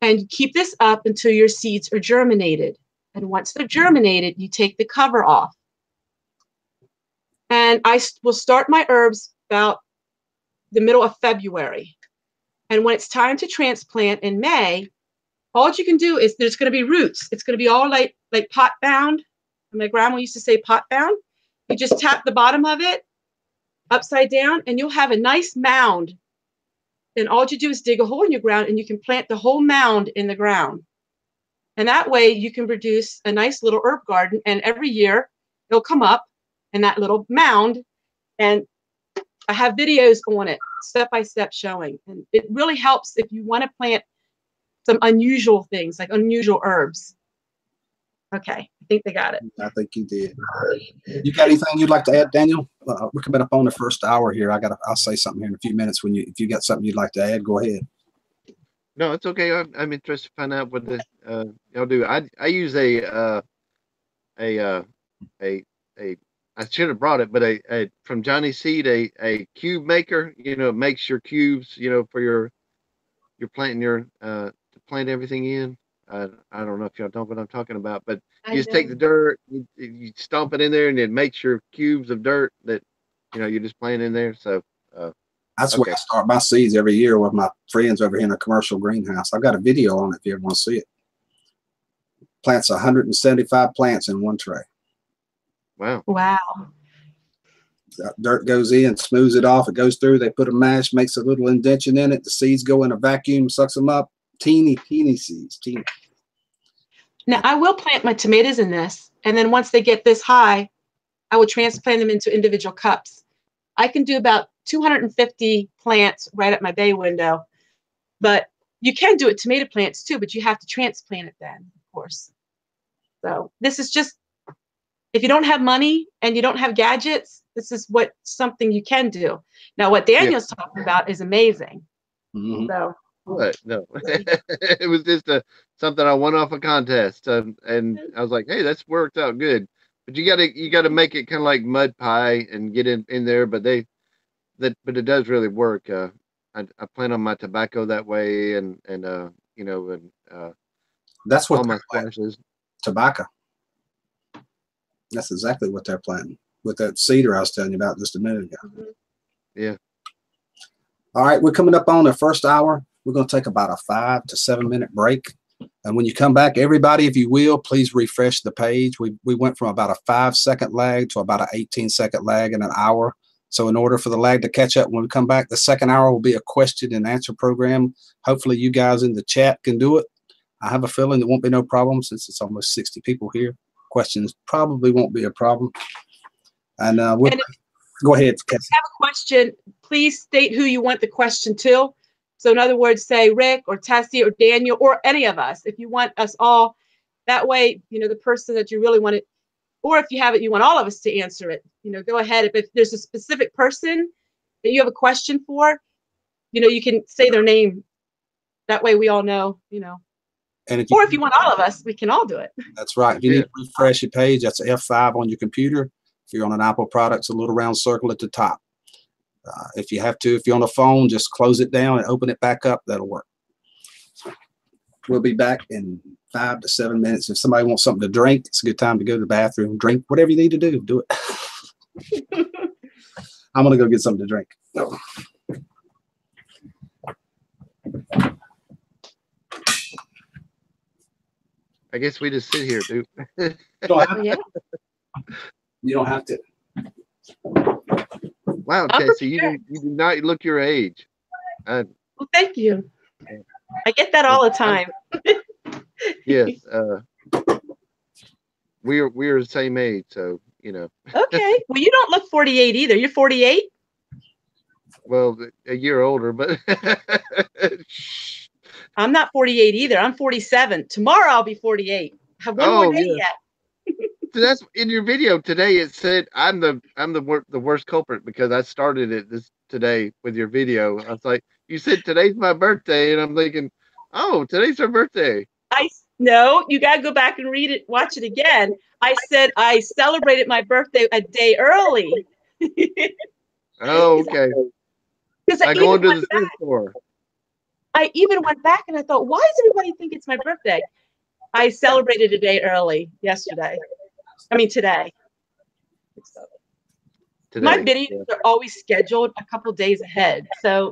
And keep this up until your seeds are germinated. And once they're germinated, you take the cover off. And I will start my herbs about the middle of February. And when it's time to transplant in May, all you can do is, there's going to be roots. It's going to be all like pot bound. My grandma used to say pot bound. You just tap the bottom of it upside down, and you'll have a nice mound. And all you do is dig a hole in your ground, and you can plant the whole mound in the ground. And that way you can produce a nice little herb garden. And every year it'll come up in that little mound. And I have videos on it, step by step showing. And it really helps if you want to plant some unusual things, like unusual herbs. Okay, I think they got it. I think you did. You got anything you'd like to add, Daniel? We're coming up on the first hour here. I'll say something here in a few minutes. If you got something you'd like to add, go ahead. No, it's okay. I'm interested to find out what y'all do. I use I should have brought it, but from Johnny Seed, a cube maker. You know, it makes your cubes. You know, for your planting to plant everything in. I don't know if y'all know what I'm talking about, but you just take the dirt, you stomp it in there, and it makes your cubes of dirt that, you know, you just plant in there. So that's where I start my seeds every year with my friends over here in a commercial greenhouse. I've got a video on it if you ever want to see it. Plants 175 plants in one tray. Wow. Wow. Dirt goes in, smooths it off. It goes through. They put a mash, makes a little indention in it. The seeds go in a vacuum, sucks them up. Teeny seeds. Teeny. Now I will plant my tomatoes in this, and then once they get this high, I will transplant them into individual cups. I can do about 250 plants right at my bay window, but you can do it tomato plants too, but you have to transplant it then, of course. So this is just, if you don't have money and you don't have gadgets, this is something you can do. Now, what Daniel's talking about is amazing. Mm-hmm. So. What? No, it was just something I won off a contest, and I was like, hey, that's worked out good. But you gotta make it kind of like mud pie and get in there. But it does really work. I plant on my tobacco that way, and you know, and that's what all my squashes. Tobacco. That's exactly what they're planting with that cedar I was telling you about just a minute ago. Yeah. All right, we're coming up on the first hour. We're going to take about a 5 to 7 minute break. And when you come back, everybody, if you will, please refresh the page. We went from about a 5-second lag to about an 18-second lag in an hour. So in order for the lag to catch up when we come back, the second hour will be a question and answer program. Hopefully you guys in the chat can do it. I have a feeling there won't be no problem since it's almost 60 people here. Questions probably won't be a problem. And go ahead, Cassie. If you have a question, please state who you want the question to. So in other words, say Rick or Tessie or Daniel or any of us. If you want us all, that way, you know, the person that you really want it, or if you have it, you want all of us to answer it, you know, go ahead. If there's a specific person that you have a question for, you know, you can say their name. That way we all know, you know. And if you want all of us, we can all do it. That's right. If you need to refresh your page, that's F5 on your computer. If you're on an Apple product, it's a little round circle at the top. If you have to, if you're on a phone, just close it down and open it back up. That'll work. We'll be back in 5 to 7 minutes. If somebody wants something to drink, it's a good time to go to the bathroom, drink whatever you need to do. Do it. I'm going to go get something to drink. I guess we just sit here, dude. You don't have to. Wow, Tessie, you do not look your age. Well, thank you. I get that all the time. Yes, we're the same age, so you know. Okay, well, you don't look 48 either. You're 48. Well, a year older, but I'm not 48 either. I'm 47. Tomorrow I'll be 48. Have one more day yet. So that's in your video today. It said I'm the worst culprit because I started it today with your video. I was like, you said today's my birthday, and I'm thinking, oh, today's her birthday. No, you gotta go back and read it, watch it again. I said I celebrated my birthday a day early. Oh, okay. Because I go into the store. I even went back and I thought, why does everybody think it's my birthday? I celebrated a day early yesterday. I mean, today. My videos are always scheduled a couple days ahead. So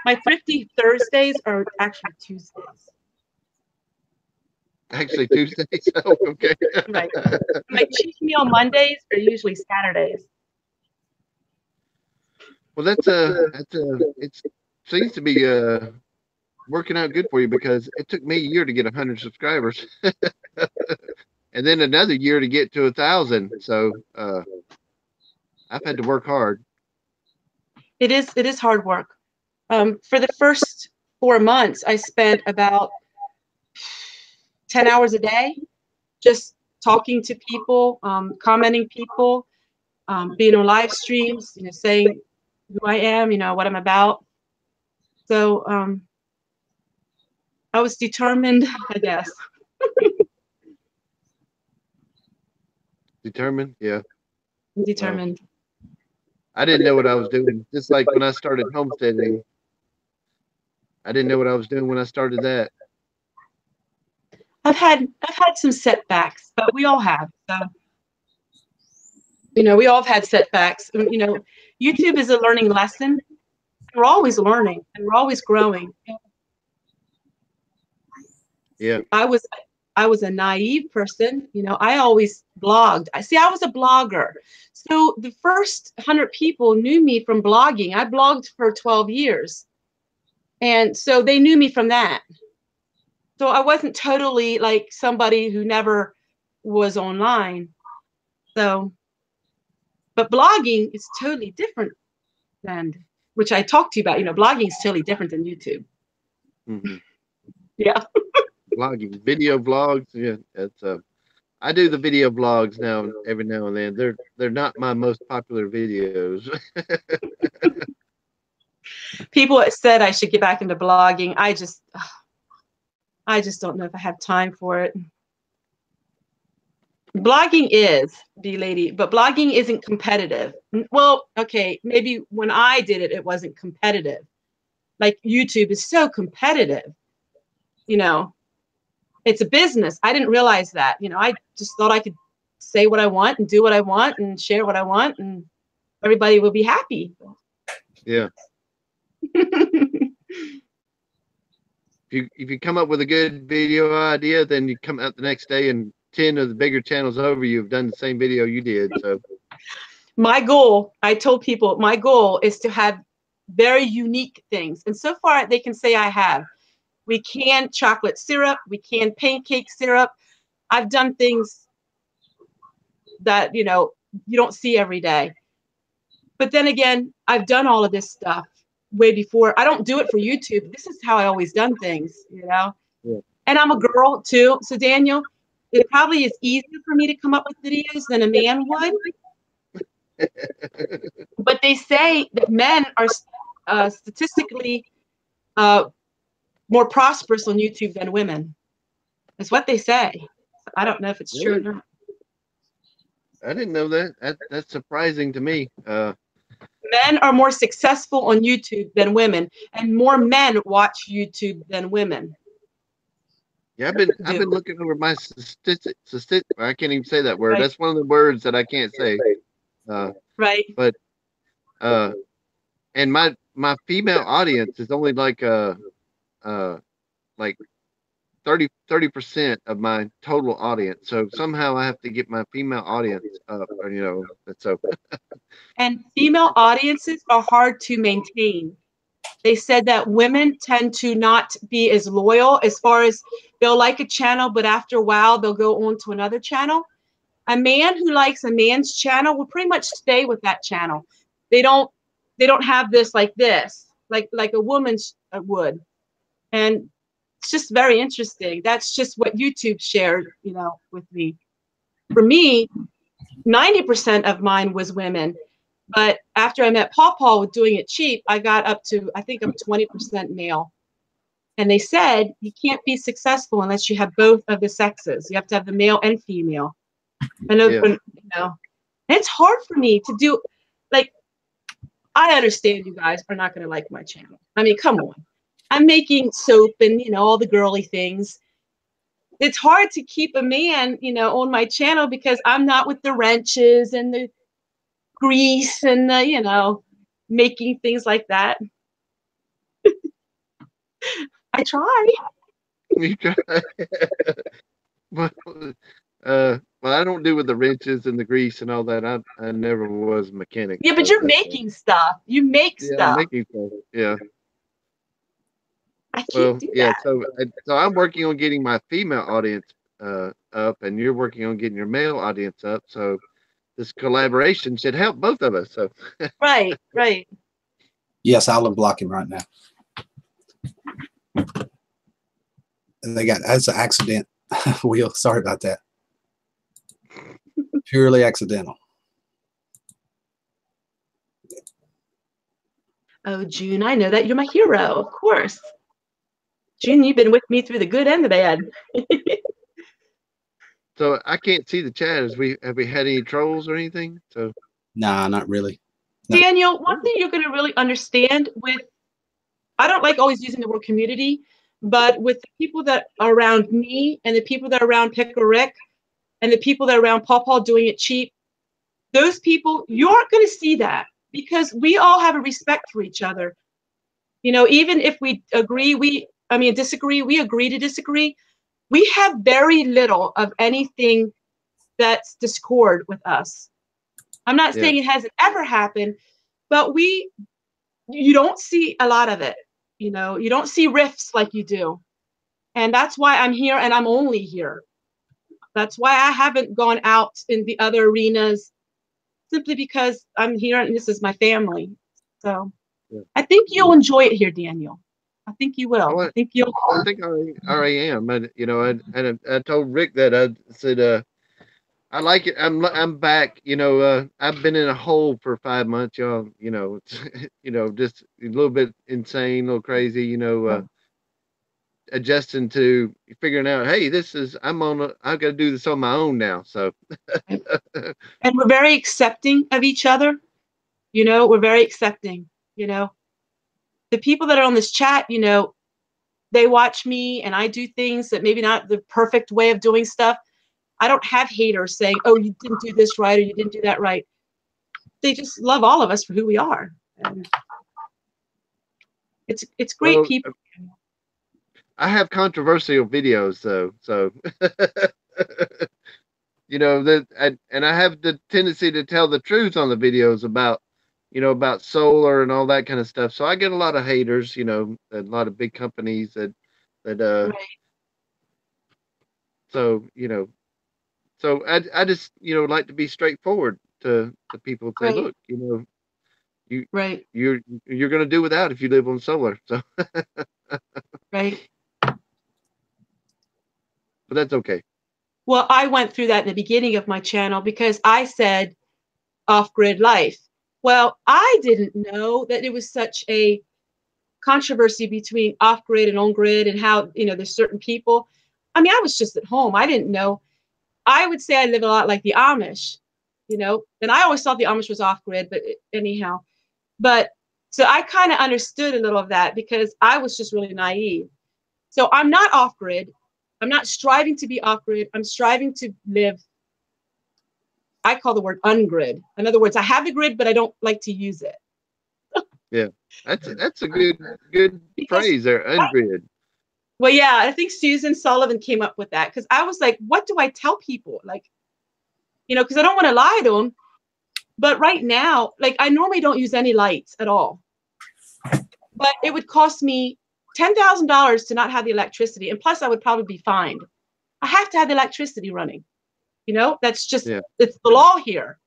my Thrifty Thursdays are actually Tuesdays. Actually Tuesdays? Oh, okay. Right. My cheat meal Mondays are usually Saturdays. Well, it seems to be working out good for you because it took me a year to get 100 subscribers. And then another year to get to 1,000. So I've had to work hard. It is hard work. For the first 4 months, I spent about 10 hours a day just talking to people, commenting people, being on live streams, you know, saying who I am, you know, what I'm about. So I was determined, I guess. Determined? Yeah. Determined. I didn't know what I was doing. Just like when I started homesteading, I didn't know what I was doing when I started that. I've had some setbacks, but we all have. So, you know, we all have had setbacks. You know, YouTube is a learning lesson. We're always learning and we're always growing. Yeah. I was a naive person. You know, I always blogged. I was a blogger. So the first 100 people knew me from blogging. I blogged for 12 years. And so they knew me from that. So I wasn't totally like somebody who never was online. So, but blogging is totally different than, which I talked to you about, you know, blogging is totally different than YouTube. Mm-hmm. Yeah. Vlogging, video vlogs. Yeah, that's I do the video vlogs now every now and then. They're not my most popular videos. People said I should get back into blogging. I just don't know if I have time for it. Blogging is, B-Lady, but blogging isn't competitive. Well, okay, maybe when I did it, it wasn't competitive. Like YouTube is so competitive, you know. It's a business. I didn't realize that. You know, I just thought I could say what I want and do what I want and share what I want and everybody will be happy. Yeah. if you come up with a good video idea, then you come out the next day and 10 of the bigger channels over you have done the same video you did. So my goal, I told people, my goal is to have very unique things. And so far they can say I have. We can chocolate syrup, we can pancake syrup. I've done things that, you know, you don't see every day. But then again, I've done all of this stuff way before. I don't do it for YouTube. This is how I always done things, you know. yeah. And I'm a girl too. So Daniel, it probably is easier for me to come up with videos than a man would. But they say that men are statistically more prosperous on YouTube than women. That's what they say. I don't know if it's true or not. I didn't know that. That's surprising to me. Men are more successful on YouTube than women, and more men watch YouTube than women. Yeah, I've been looking over my statistics. I can't even say that word. Right. That's one of the words that I can't say. Right. But and my female audience is only like 30% of my total audience. So somehow I have to get my female audience up, or, you know, so. And female audiences are hard to maintain. They said that women tend to not be as loyal, as far as they'll like a channel, but after a while they'll go on to another channel. A man who likes a man's channel will pretty much stay with that channel. They don't have this like a woman's would. And it's just very interesting. That's just what YouTube shared, you know, with me. For me, 90% of mine was women. But after I met Paw with Doing It Cheap, I got up to, I think I'm 20% male. And they said you can't be successful unless you have both of the sexes. You have to have the male and female. And you know, and it's hard for me to do. Like, I understand you guys are not going to like my channel. I mean, come on. I'm making soap and, you know, all the girly things. It's hard to keep a man, you know, on my channel because I'm not with the wrenches and the grease and the, you know, making things like that. I try. You try. Well, I don't do with the wrenches and the grease and all that. I never was a mechanic. Yeah, but you're making stuff. You make stuff. I'm making stuff. Yeah. I can't do yeah. that. So I'm working on getting my female audience up, and you're working on getting your male audience up. So this collaboration should help both of us. So right. Yes, I'll unblock him right now. That's an accident. Will, sorry about that. Purely accidental. Oh, June, I know that. You're my hero, of course. June, you've been with me through the good and the bad. So I can't see the chat. Have we had any trolls or anything? So nah, not really. No. Daniel, one thing you're going to really understand with, I don't like always using the word community, but with the people that are around me and the people that are around Pickle Rick and the people that are around Paw Doing It Cheap, those people, you aren't going to see that because we all have a respect for each other. You know, even if we disagree, we agree to disagree. We have very little of anything that's discord with us. I'm not saying it hasn't ever happened, but you don't see a lot of it. You know, you don't see rifts like you do. And that's why I'm here and I'm only here. That's why I haven't gone out in the other arenas, simply because I'm here and this is my family. So I think you'll enjoy it here, Daniel. I think you will. I think I already am. You know, I told Rick that. I said, I like it. I'm back. You know, I've been in a hole for 5 months, y'all. You know, it's, you know, just a little bit insane, a little crazy. You know, adjusting to figuring out, hey, I've got to do this on my own now. So, and we're very accepting of each other. You know, we're very accepting. You know, the people that are on this chat, you know, they watch me and I do things that maybe not the perfect way of doing stuff. I don't have haters saying, oh, you didn't do this right or you didn't do that right. They just love all of us for who we are. And it's great people. I have controversial videos though, so you know that, and I have the tendency to tell the truth on the videos about, you know, about solar and all that kind of stuff. So I get a lot of haters, you know, a lot of big companies that Right. so you know, so I just, you know, like to be straightforward to people and say, Right. look, you know, you Right. you're going to do without if you live on solar. So, Right. but that's okay. Well, I went through that in the beginning of my channel because I said off-grid life. Well, I didn't know that it was such a controversy between off-grid and on-grid and how, you know, there's certain people. I mean, I was just at home. I didn't know. I would say I live a lot like the Amish, you know, and I always thought the Amish was off-grid, but anyhow. But so I kind of understood a little of that because I was just really naive. So I'm not off-grid. I'm not striving to be off-grid. I'm striving to live, I call the word ungrid. In other words, I have the grid, but I don't like to use it. Yeah, that's a good Because, phrase there, ungrid. well, yeah, I think Susan Sullivan came up with that because I was like, what do I tell people? Like, you know, because I don't want to lie to them. But right now, like I normally don't use any lights at all. But it would cost me $10,000 to not have the electricity. And plus I would probably be fined. I have to have the electricity running. You know, that's just, Yeah, it's the law here.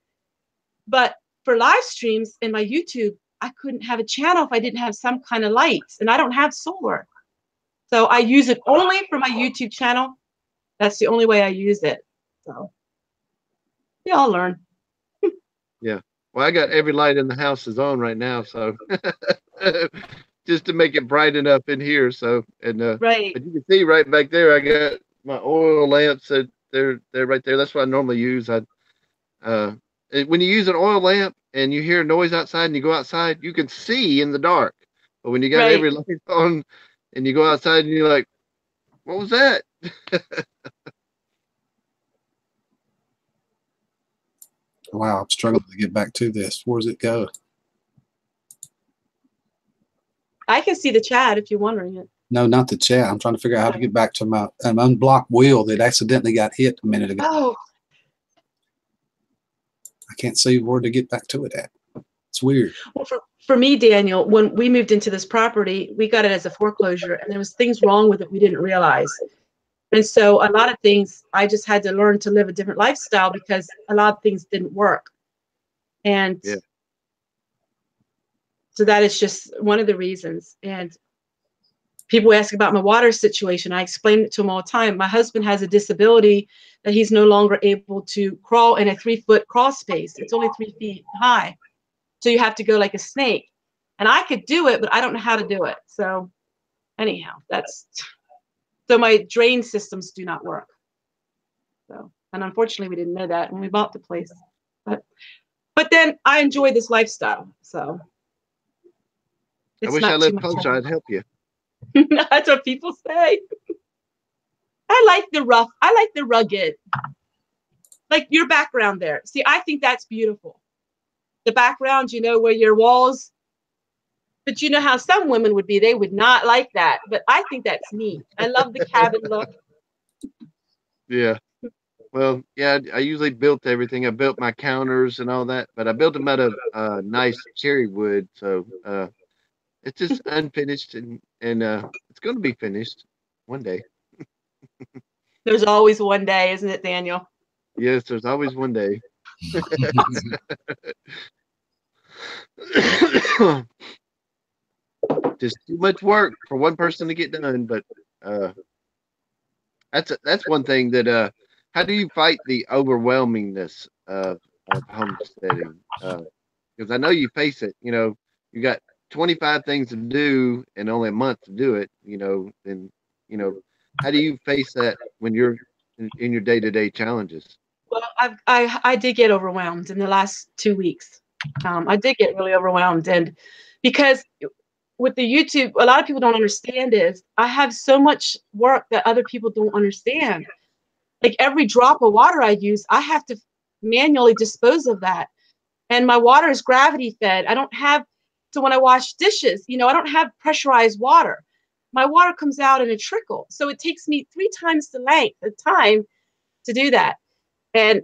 But for live streams in my YouTube, I couldn't have a channel if I didn't have some kind of lights, and I don't have solar. So I use it only for my YouTube channel. That's the only way I use it. So we all learn. yeah. Well, I got every light in the house is on right now, so just to make it bright enough in here. So, and Right. but you can see right back there, I got my oil lamps that they're right there. That's what I normally use. Uh, when you use an oil lamp and you hear noise outside and you go outside, you can see in the dark. But when you got Right. every light on and you go outside and you're like, what was that? Wow, I'm struggling to get back to this. Where does it go? I can see the chat if you're wondering it. No, not the chat. I'm trying to figure out how to get back to my unblocked wheel that accidentally got hit a minute ago. Oh, I can't see where to get back to it at. It's weird. well, for me, Daniel, when we moved into this property, we got it as a foreclosure, and there was things wrong with it we didn't realize. And so a lot of things, I just had to learn to live a different lifestyle because a lot of things didn't work. And Yeah. so that is just one of the reasons. And people ask about my water situation. I explain it to them all the time. My husband has a disability that he's no longer able to crawl in a 3-foot crawl space. It's only 3 feet high. So you have to go like a snake. And I could do it, but I don't know how to do it. So anyhow, so my drain systems do not work. So, and unfortunately we didn't know that when we bought the place. But then I enjoy this lifestyle. So I it's wish I not too lived much. closer. I'd help you. That's what people say. I like the rough. I like the rugged. Like your background there. See, I think that's beautiful. The background, you know, where your walls, but you know how some women would be, they would not like that. But I think that's neat. I love the cabin look. Yeah. Well, yeah, I usually built everything. I built my counters and all that, but I built them out of nice cherry wood. So it's just unfinished and it's going to be finished one day. There's always one day, isn't it, Daniel? Yes, there's always one day. Just too much work for one person to get done, but that's one thing that how do you fight the overwhelmingness of homesteading? Because I know you face it. You know, you got 25 things to do and only a month to do it. You know, and you know, how do you face that when you're in your day-to-day challenges? Well, I did get overwhelmed in the last 2 weeks. I did get really overwhelmed, and because with the YouTube, a lot of people don't understand is I have so much work that other people don't understand. Like every drop of water I use, I have to manually dispose of that. And my water is gravity fed. I don't have, so when I wash dishes, you know, I don't have pressurized water. my water comes out in a trickle. So it takes me 3 times the length of time to do that. And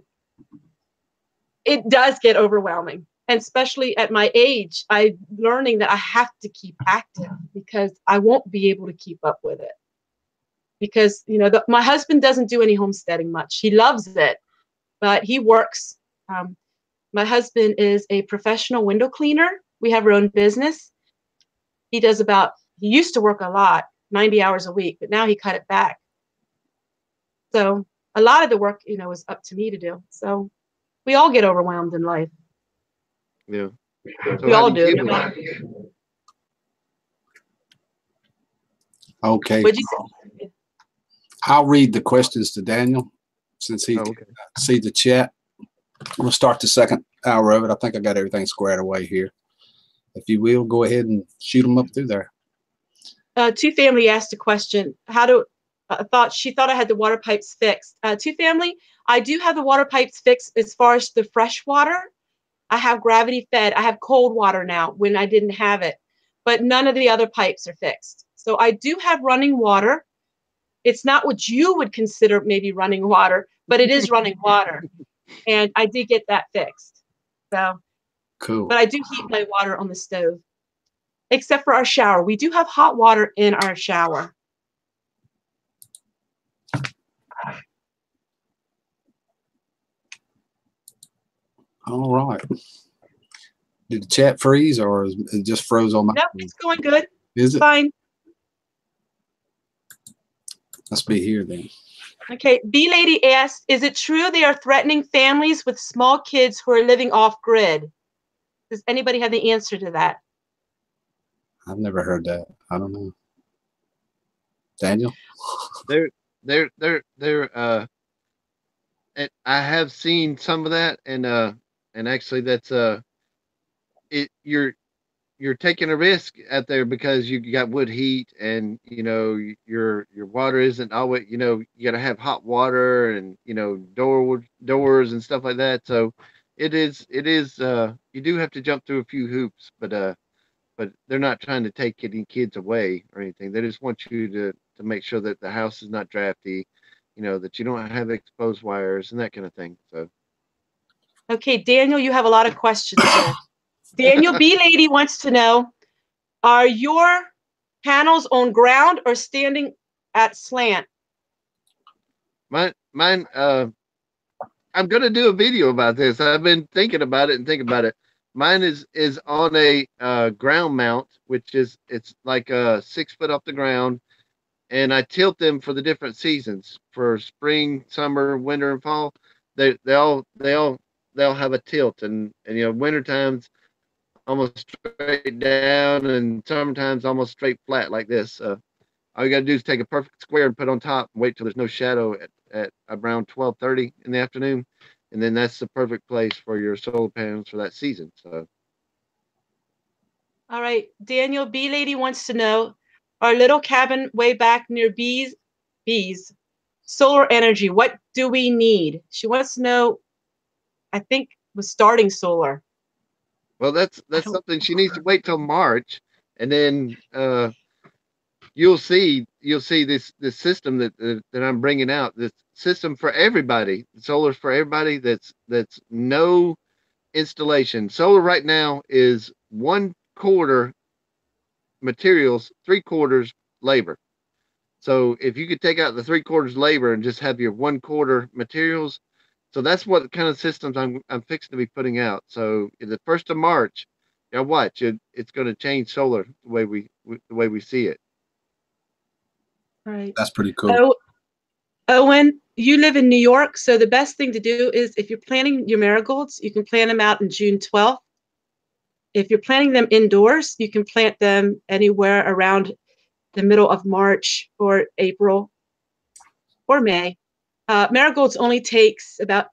it does get overwhelming. And especially at my age, I'm learning that I have to keep active because I won't be able to keep up with it. Because, you know, my husband doesn't do any homesteading much. He loves it, but he works. My husband is a professional window cleaner. We have our own business. He used to work a lot, 90 hours a week, but now he cut it back. So a lot of the work, you know, is up to me to do. So we all get overwhelmed in life. Yeah. So We all do. Okay. What'd you say? I'll read the questions to Daniel since he can see the chat. We'll start the second hour of it. I think I got everything squared away here. If you will, go ahead and shoot them up through there. Two Family asked a question. She thought I had the water pipes fixed. Two Family, I do have the water pipes fixed as far as the fresh water. I have gravity fed. I have cold water now when I didn't have it, but none of the other pipes are fixed. So I do have running water. It's not what you would consider maybe running water, but it is running water. And I did get that fixed. So cool. But I do heat my water on the stove, except for our shower. We do have hot water in our shower. All right. Did the chat freeze or it just froze on my Nope, it's going good. Is it? Fine. Let's be here then. Okay, B Lady asked, is it true they are threatening families with small kids who are living off grid? Does anybody have the answer to that? I've never heard that. I don't know. Daniel? I have seen some of that, and actually that's you're taking a risk out there because you got wood heat, and you know your water isn't always, you know, you got to have hot water, and you know doors and stuff like that. So it is you do have to jump through a few hoops, but they're not trying to take any kids away or anything. They just want you to make sure that the house is not drafty, you know, that you don't have exposed wires and that kind of thing. So okay, Daniel, you have a lot of questions here. Daniel B Lady wants to know, are your panels on ground or standing at slant? Mine I'm gonna do a video about this. I've been thinking about it. Mine is on a ground mount, which is, it's like 6 foot off the ground, and I tilt them for the different seasons, for spring, summer, winter, and fall. They all have a tilt, and you know, winter times almost straight down, and sometimes almost straight flat like this. All you got to do is take a perfect square and put on top, and wait till there's no shadow at around 12:30 in the afternoon, and then that's the perfect place for your solar panels for that season. So, all right, Daniel B Lady wants to know, our little cabin way back near bees, solar energy, what do we need? She wants to know, I think, with starting solar. well, that's something she needs to wait till March, and then you'll see this system that I'm bringing out. This system for everybody, solar for everybody. That's no installation. Solar right now is 1/4 materials, 3/4 labor. So if you could take out the 3/4 labor and just have your 1/4 materials, so that's what kind of systems I'm fixing to be putting out. So in the 1st of March, now watch it. It's going to change solar the way we see it. Right. That's pretty cool. Oh, Owen, you live in New York, so the best thing to do is, if you're planting your marigolds, you can plant them out in June 12th. If you're planting them indoors, you can plant them anywhere around the middle of March or April or May. Marigolds only takes about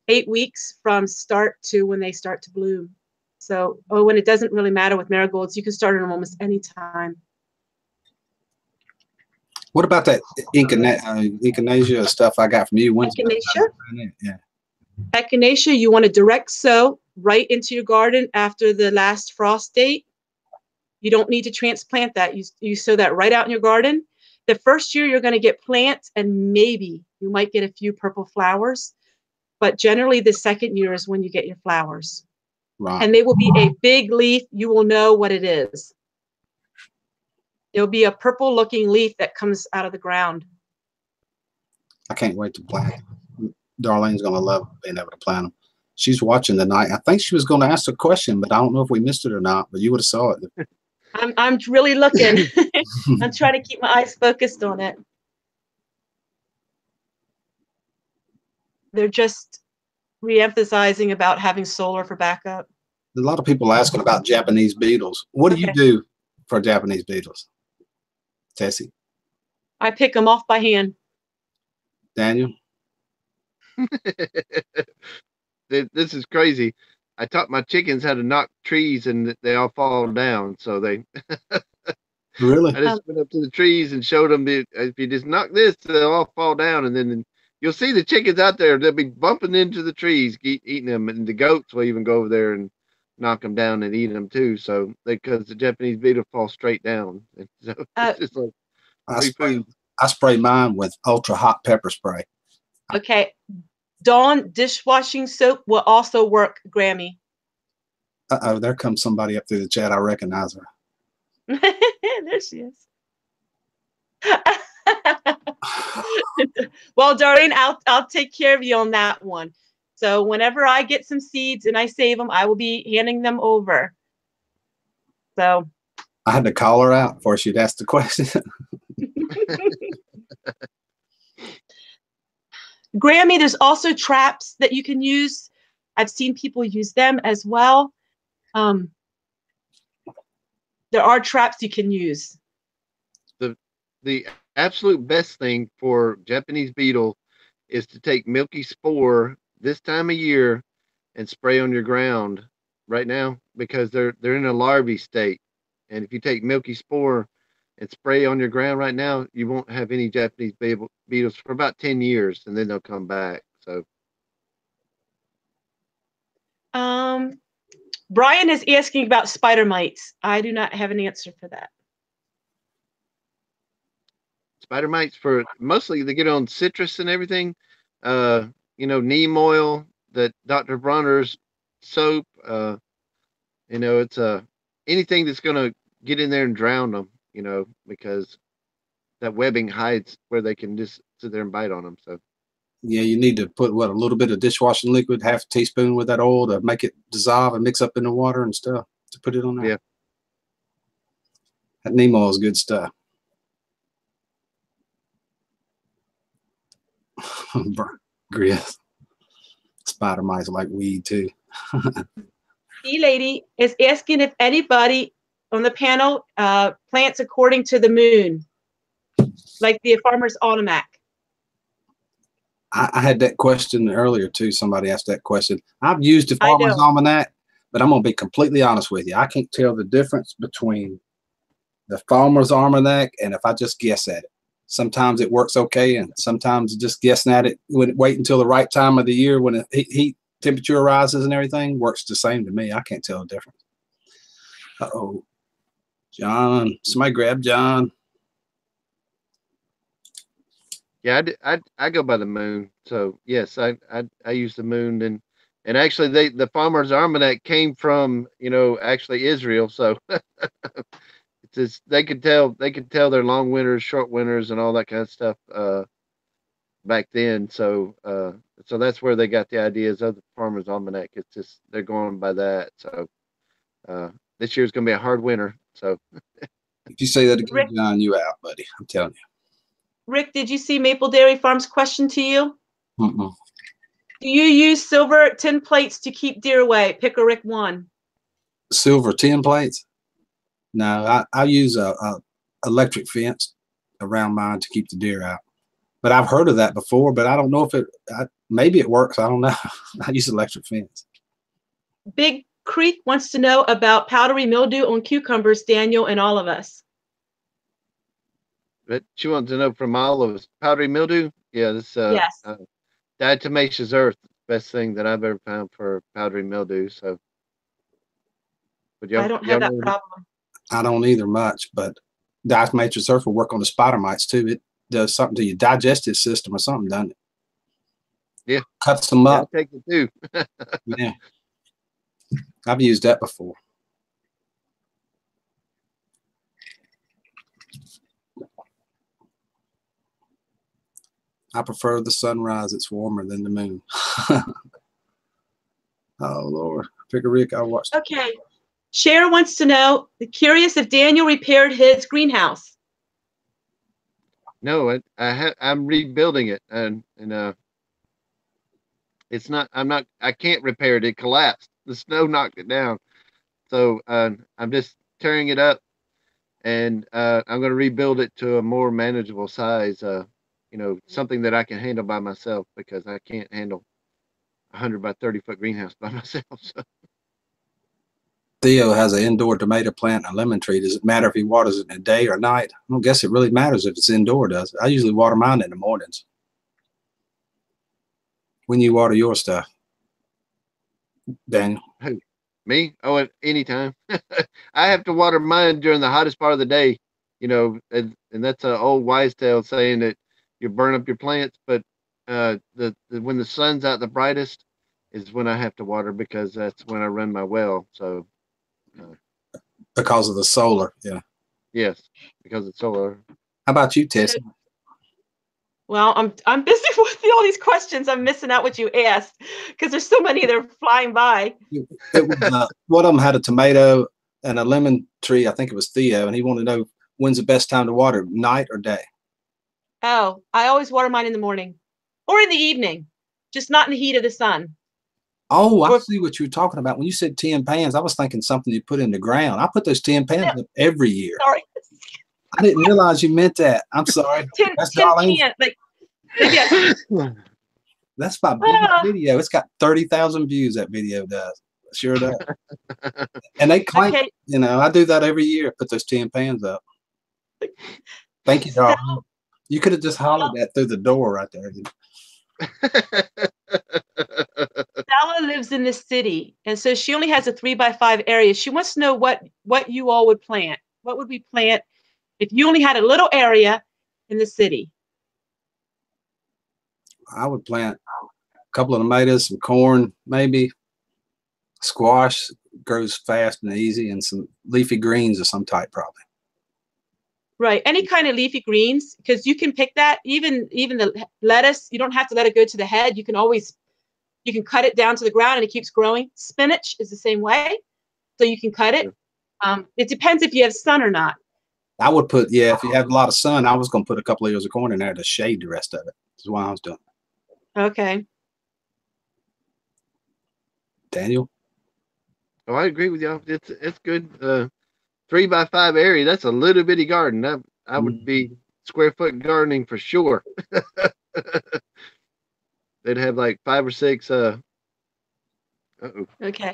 8 weeks from start to when they start to bloom. So, Owen, it doesn't really matter with marigolds. You can start them almost any time. What about that echinacea stuff I got from you? Echinacea? Yeah. Echinacea, you want to direct sow right into your garden after the last frost date. You don't need to transplant that. You sow that right out in your garden. The first year you're going to get plants, and maybe you might get a few purple flowers, but generally the second year is when you get your flowers. Right. And they will be a big leaf. You will know what it is. It'll be a purple looking leaf that comes out of the ground. I can't wait to plant. Darlene's going to love being able to plant them. She's watching tonight. I think she was going to ask a question, but I don't know if we missed it or not, but you would have saw it. I'm really looking. I'm trying to keep my eyes focused on it. They're just re-emphasizing about having solar for backup. A lot of people asking about Japanese beetles. What do you do for Japanese beetles, Tessie? I pick them off by hand. Daniel? This is crazy. I taught my chickens how to knock trees and they all fall down. So they Really? I just went up to the trees and showed them if you just knock this, they'll all fall down. And then you'll see the chickens out there. They'll be bumping into the trees, eating them. And the goats will even go over there and knock them down and eat them too. So because the Japanese beetle falls straight down. And so it's just like I spray mine with ultra hot pepper spray. Okay. Dawn dishwashing soap will also work, Grammy. Uh-oh, there comes somebody up through the chat. I recognize her. There she is. Well, Darlene, I'll take care of you on that one. So whenever I get some seeds and I save them, I will be handing them over. So I had to call her out before she'd ask the question. Grammy, there's also traps that you can use. I've seen people use them as well. There are traps you can use. The absolute best thing for Japanese beetle is to take milky spore this time of year and spray on your ground right now, because they're in a larvae state. And if you take milky spore and spray on your ground right now, you won't have any Japanese beetles for about 10 years, and then they'll come back. So Brian is asking about spider mites. I do not have an answer for that. Spider mites, for mostly they get on citrus and everything. Neem oil, that Dr. Bronner's soap. It's anything that's gonna get in there and drown them. Because that webbing hides where they can just sit there and bite on them. So yeah, you need to put a little bit of dishwashing liquid, half a teaspoon with that oil to make it dissolve and mix up in the water and stuff to put it on there. Yeah, that neem oil is good stuff. Gris. Spider mites like weed too. E-Lady is asking if anybody on the panel plants according to the moon, like the Farmer's Almanac. I had that question earlier too. Somebody asked that question. I've used the Farmer's Almanac, but I'm going to be completely honest with you. I can't tell the difference between the Farmer's Almanac and if I just guess at it. Sometimes it works okay, and sometimes just guessing at it, wait until the right time of the year when the heat temperature rises and everything, works the same to me. I can't tell the difference. Uh-oh. John, somebody grab John. Yeah, I go by the moon. So yes, I use the moon, and actually the Farmer's Almanac came from actually Israel. So it's just, they could tell their long winters, short winters, and all that kind of stuff back then. So that's where they got the ideas of the Farmer's Almanac. It's just they're going by that. So this year's gonna be a hard winter. So if you say that again, John, you out, buddy. I'm telling you. Rick, did you see Maple Dairy Farm's question to you? Mm-mm. Do you use silver tin plates to keep deer away? Pick a Rick 1. Silver tin plates? No, I use a electric fence around mine to keep the deer out. But I've heard of that before, but I don't know if maybe it works. I don't know. I use electric fence. Big Creek wants to know about powdery mildew on cucumbers, Daniel, and all of us. But she wants to know from all of us, powdery mildew. Yeah, this yes. Diatomaceous earth, best thing that I've ever found for powdery mildew. So, but I don't have that problem. I don't either much, but diatomaceous earth will work on the spider mites too. It does something to your digestive system or something, doesn't it? Yeah. Cuts them Yeah, up. I take it too. Yeah. I've used that before. I prefer the sunrise. It's warmer than the moon. Oh, Lord. Figure Rick, I watched. Okay. Cher wants to know, curious if Daniel repaired his greenhouse. No, I'm rebuilding it, and it's not. I can't repair it. It collapsed. The snow knocked it down. So I'm just tearing it up, and I'm going to rebuild it to a more manageable size. Something that I can handle by myself, because I can't handle 100 by 30-foot greenhouse by myself. So. Theo has an indoor tomato plant and a lemon tree. Does it matter if he waters it in a day or night? I don't guess it really matters if it's indoor, does it? I usually water mine in the mornings. When you water your stuff, Daniel? Who? Me? Oh, at any time. I have to water mine during the hottest part of the day, and that's an old wise tale saying that you burn up your plants, but when the sun's out the brightest is when I have to water, because that's when I run my well. So because of the solar, yeah. Yes, because it's solar. How about you, Tessie? Well, I'm busy with all these questions. I'm missing out what you asked because there's so many that are flying by. It was, one of them had a tomato and a lemon tree. I think it was Theo, and he wanted to know when's the best time to water, night or day? Oh, I always water mine in the morning or in the evening, just not in the heat of the sun. Oh, I see what you were talking about. When you said 10 pans, I was thinking something you put in the ground. I put those 10 pans up every year. Sorry. I didn't realize you meant that. I'm sorry. 10 That's 10 Darlene. pans, like, yes. That's my biggest video. It's got 30,000 views, that video does. Sure does. And they claim, Okay. I do that every year. Put those 10 pans up. Thank you, Darlene. You could have just hollered that through the door right there. Stella lives in the city, and so she only has a 3x5 area. She wants to know what you all would plant. What would we plant if you only had a little area in the city? I would plant a couple of tomatoes, some corn, maybe squash, grows fast and easy, and some leafy greens of some type, probably. Right, any kind of leafy greens, because you can pick that. Even the lettuce, you don't have to let it go to the head. You can cut it down to the ground and it keeps growing. Spinach is the same way, so you can cut it. It depends if you have sun or not. I would put, if you have a lot of sun, I was going to put a couple of ears of corn in there to shade the rest of it. That's why I was doing it. Okay. Daniel? Oh, I agree with y'all. It's good. 3x5 area. That's a little bitty garden. I would be square foot gardening for sure. They'd have like 5 or 6. Okay.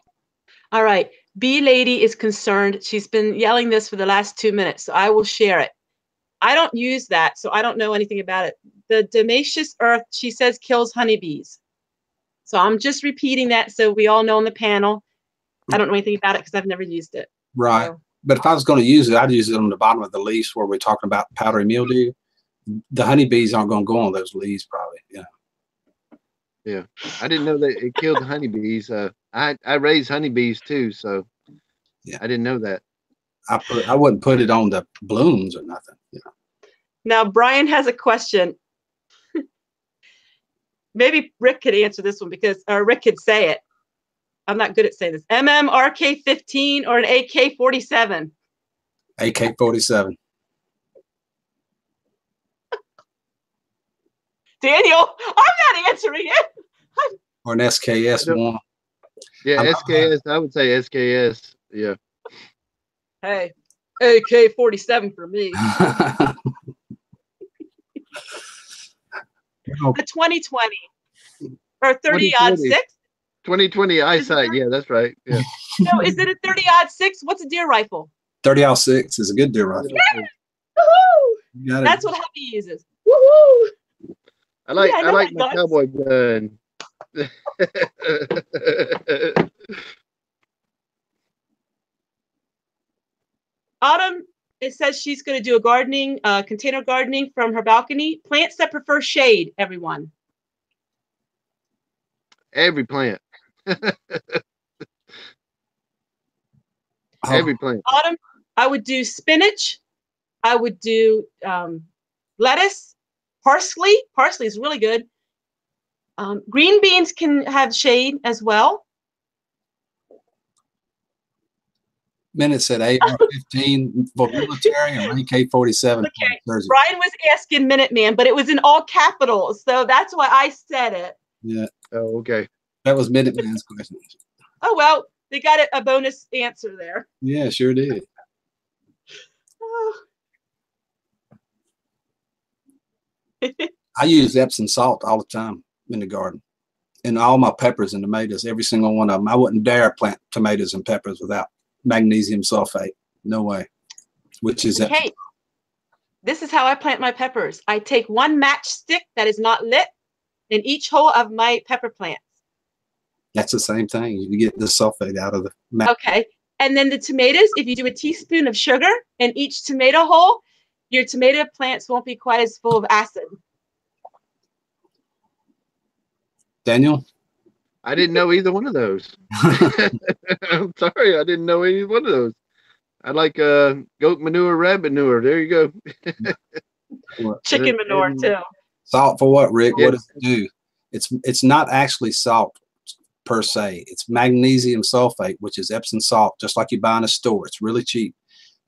All right. Bee Lady is concerned. She's been yelling this for the last 2 minutes, so I will share it. I don't use that, so I don't know anything about it. The diatomaceous earth, she says, kills honeybees. So I'm just repeating that so we all know on the panel. I don't know anything about it because I've never used it. Right. So. But if I was going to use it, I'd use it on the bottom of the leaves where we're talking about powdery mildew. The honeybees aren't going to go on those leaves, probably. Yeah. I didn't know that it killed the honeybees. I raise honeybees too, so I didn't know that. I wouldn't put it on the blooms or nothing. Now Brian has a question. Maybe Rick could answer this one or Rick could say it. I'm not good at saying this. MMRK-15 or an AK-47? AK-47. Daniel, I'm not answering it. Or an SKS-1. Yeah, SKS. I would say SKS. Yeah. Hey, AK-47 for me. The 2020 or 30-06? 2020 eyesight. Yeah, that's right. Yeah. No, is it a 30-06? What's a deer rifle? 30-06 is a good deer rifle. Yeah. Woohoo! That's what Happy uses. Woohoo! I like my cowboy gun. Autumn, it says she's going to do a gardening, container gardening from her balcony. Plants that prefer shade, everyone. Every plant. Every plant. Autumn, I would do spinach. I would do lettuce, parsley. Parsley is really good. Green beans can have shade as well. Minutes at AR-15 for military and AK-47. Okay, Brian was asking Minuteman, but it was in all capitals, so that's why I said it. Yeah. Oh, okay. That was Minuteman's question. Oh, well, they got a bonus answer there. Yeah, sure did. Oh. I use Epsom salt all the time in the garden. And all my peppers and tomatoes, every single one of them. I wouldn't dare plant tomatoes and peppers without magnesium sulfate. No way. Which is okay. This is how I plant my peppers. I take one matchstick that is not lit in each hole of my pepper plants. That's the same thing. You get the sulfate out of the okay. And then the tomatoes, if you do a teaspoon of sugar in each tomato hole, your tomato plants won't be quite as full of acid. Daniel? I didn't know either one of those. I'm sorry, I didn't know any one of those. I like goat manure, rabbit manure. There you go. Chicken manure too. Salt for what, Rick? Yeah. What does it do? It's not actually salt per se. It's magnesium sulfate, which is Epsom salt, just like you buy in a store. It's really cheap.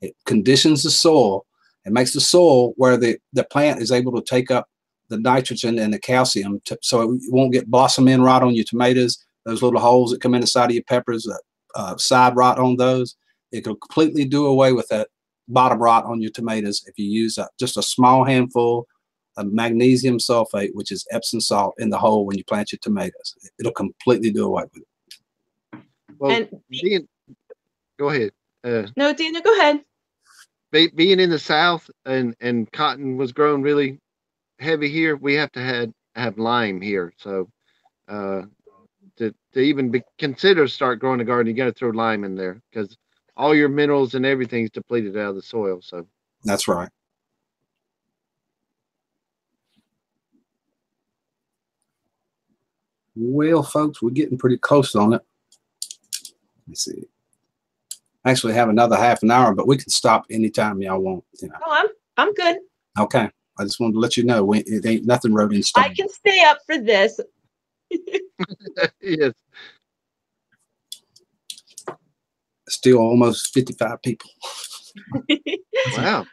It conditions the soil. It makes the soil where the plant is able to take up the nitrogen and the calcium so it won't get blossom end rot on your tomatoes, those little holes that come in the side of your peppers, side rot on those. It will completely do away with that bottom rot on your tomatoes if you use just a small handful of magnesium sulfate, which is Epsom salt, in the hole when you plant your tomatoes. It'll completely do away with it. Well, and go ahead. No, Daniel, go ahead. Being in the South and cotton was grown really heavy here, we have to have lime here. So to even consider start growing a garden, you got to throw lime in there because all your minerals and everything's depleted out of the soil. So that's right. Well, folks, we're getting pretty close on it. Let me see. I actually have another half an hour, but we can stop anytime y'all want. You know. Oh, I'm good. Okay. I just wanted to let you know it ain't nothing wrote in stone. I can stay up for this. Yes. Still almost 55 people. Wow.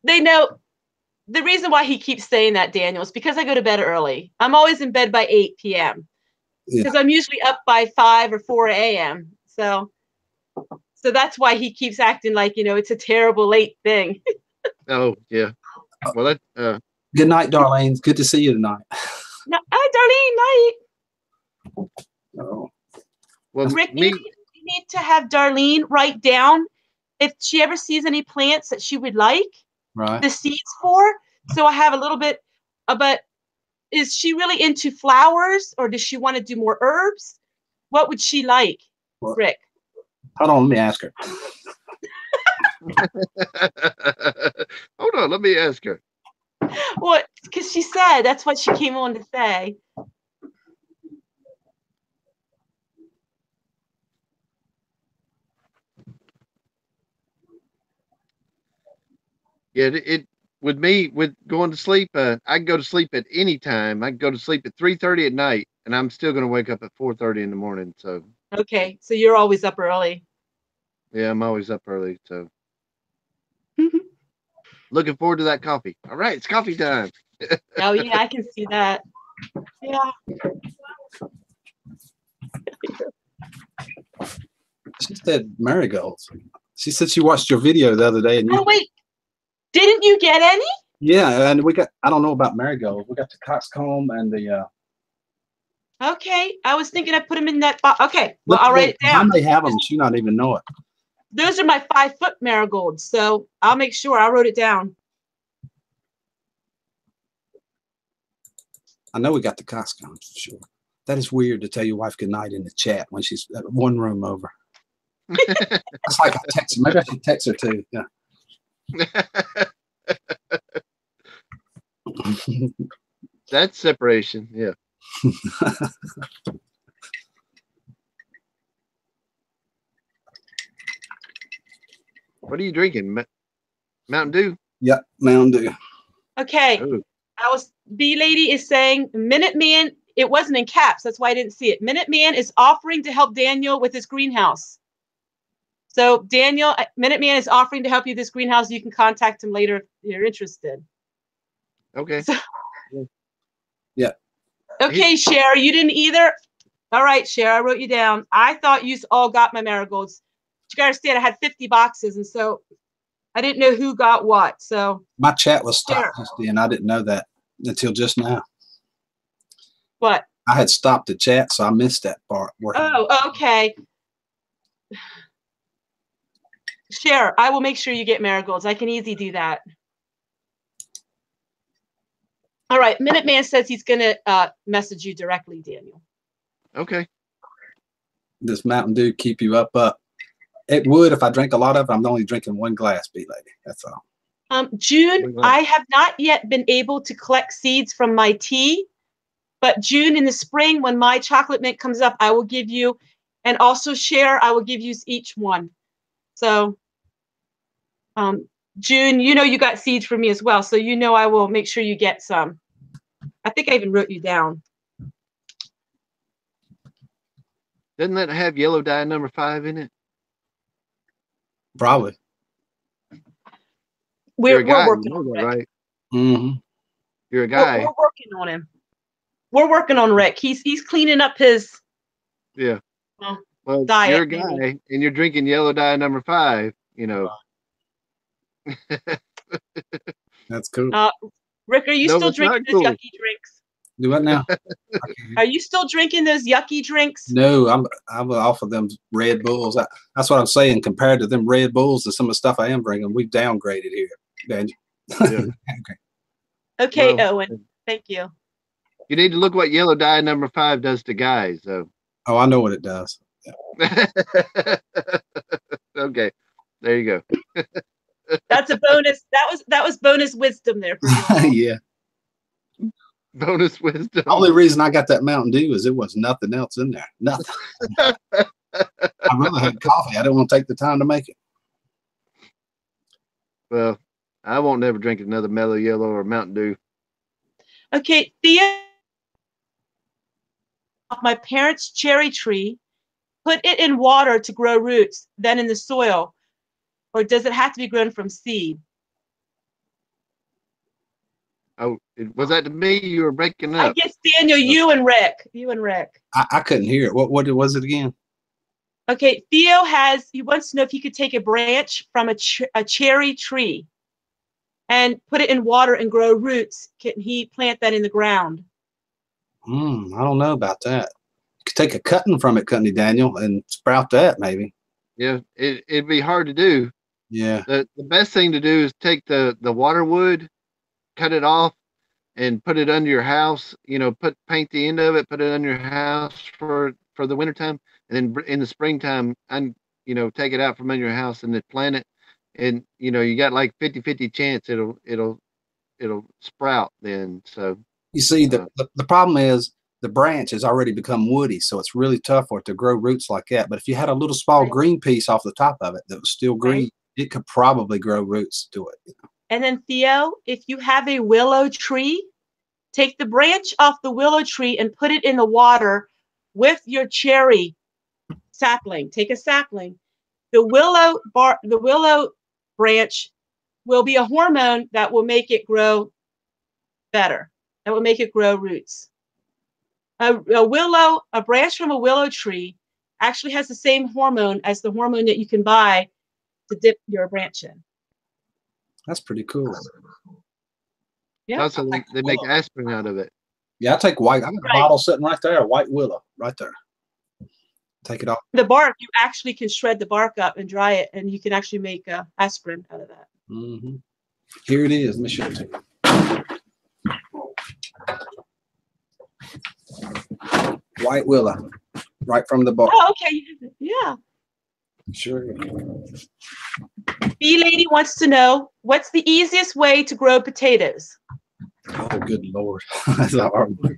They know the reason why he keeps saying that, Daniel, is because I go to bed early. I'm always in bed by 8 p.m. because I'm usually up by 5 or 4 a.m. So that's why he keeps acting like, it's a terrible late thing. Oh, yeah. Well, that. Good night, Darlene. Good to see you tonight. No, Darlene, night. Oh. Well, Rick, you need to have Darlene write down if she ever sees any plants that she would like the seeds for. So I have a little bit. But is she really into flowers, or does she want to do more herbs? What would she like, Rick? Hold on, let me ask her. Hold on, let me ask her. Well, because she said that's what she came on to say. Yeah, it with me with going to sleep. I can go to sleep at any time. I can go to sleep at 3:30 at night, and I'm still going to wake up at 4:30 in the morning. So. Okay, so you're always up early. Yeah, I'm always up early. So. Looking forward to that coffee. All right, it's coffee time. Oh, yeah, I can see that. Yeah. She said marigolds. She said she watched your video the other day. And oh, wait. Didn't you get any? Yeah, and we got, I don't know about marigolds. We got the coxcomb and the... Okay, I was thinking I put them in that box. Okay, well, I'll write it down. I may have them. She not even know it. Those are my 5-foot marigolds, so I'll make sure I wrote it down. I know we got the coxcombs for sure. That is weird to tell your wife good night in the chat when she's one room over. That's like I text her. Maybe I should text her too. Yeah. That's separation. Yeah. What are you drinking? Mountain Dew? Yep, Mountain Dew. Okay. Ooh. B lady is saying Minuteman. It wasn't in caps. That's why I didn't see it. Minuteman is offering to help Daniel with his greenhouse. So Daniel, Minuteman is offering to help you with this greenhouse. You can contact him later if you're interested. Okay. So, yeah. Okay, Cher, you didn't either. All right, Cher, I wrote you down. I thought you all got my marigolds. You gotta understand, I had 50 boxes, and so I didn't know who got what. So my chat was stopped Cher. just then. I didn't know that until just now. What? I had stopped the chat, so I missed that part. Oh, okay. Cher, I will make sure you get marigolds. I can easily do that. All right, Minuteman says he's gonna message you directly, Daniel. Okay. Does Mountain Dew keep you up? It would if I drank a lot of it. I'm only drinking one glass, B lady. That's all. June, I have not yet been able to collect seeds from my tea, but June in the spring when my chocolate mint comes up, I will give you, and also Cher, I will give you each one. So, June, you know you got seeds for me as well, so you know I will make sure you get some. I think I even wrote you down. Doesn't that have yellow dye number 5 in it? Probably. We're working on Rick. Right? Mm-hmm. You're a guy. We're working on him. We're working on Rick. He's cleaning up his Well, diet. You're a guy, maybe. and you're drinking yellow dye number 5. You know. That's cool. Rick, are you still drinking those yucky drinks? Do what now? Are you still drinking those yucky drinks? No, I'm off of them Red Bulls. That's what I'm saying. Compared to them Red Bulls and some of the stuff I am drinking, we've downgraded here, Daniel. Yeah. Okay, Well, Owen. Thank you. You need to look what yellow dye number 5 does to guys, though. Oh, I know what it does. Yeah. Okay, there you go. That's a bonus. That was bonus wisdom there for you. Yeah. Bonus wisdom. The only reason I got that Mountain Dew is it was nothing else in there. Nothing. I'd rather have coffee. I didn't want to take the time to make it. Well, I won't never drink another Mellow Yellow or Mountain Dew. Okay, Thea, my parents' cherry tree, put it in water to grow roots, then in the soil, or does it have to be grown from seed? Oh, was that to me? You were breaking up. I guess Daniel, you and Rick. I couldn't hear it. What was it again? Okay, Theo he wants to know if he could take a branch from a cherry tree and put it in water and grow roots. Can he plant that in the ground? I don't know about that. You could take a cutting from it, couldn't you, Daniel, and sprout that maybe. Yeah, it'd be hard to do. Yeah. The best thing to do is take the water wood, cut it off, and put it under your house. You know, paint the end of it, put it under your house for the wintertime, and then in the springtime, take it out from under your house and then plant it. And you got like 50-50 chance it'll sprout then. So you see, the problem is the branch has already become woody, so it's really tough for it to grow roots like that. But if you had a little small green piece off the top of it that was still green, it could probably grow roots to it. And then Theo, if you have a willow tree, take the branch off the willow tree and put it in the water with your cherry sapling. Take a sapling. The willow branch will be a hormone that will make it grow better. That will make it grow roots. A branch from a willow tree actually has the same hormone as the hormone that you can buy to dip your branch in. That's pretty cool. Yeah. Also, they make aspirin out of it. Yeah, I take white. I got a bottle sitting right there, white willow, right there. Take it off. The bark, you actually can shred the bark up and dry it, and you can actually make aspirin out of that. Mm-hmm. Here it is. Let me show it to you. White willow, right from the bark. Oh, okay. Yeah. Sure. Bee Lady wants to know, what's the easiest way to grow potatoes? Oh, good Lord. That's a hard one.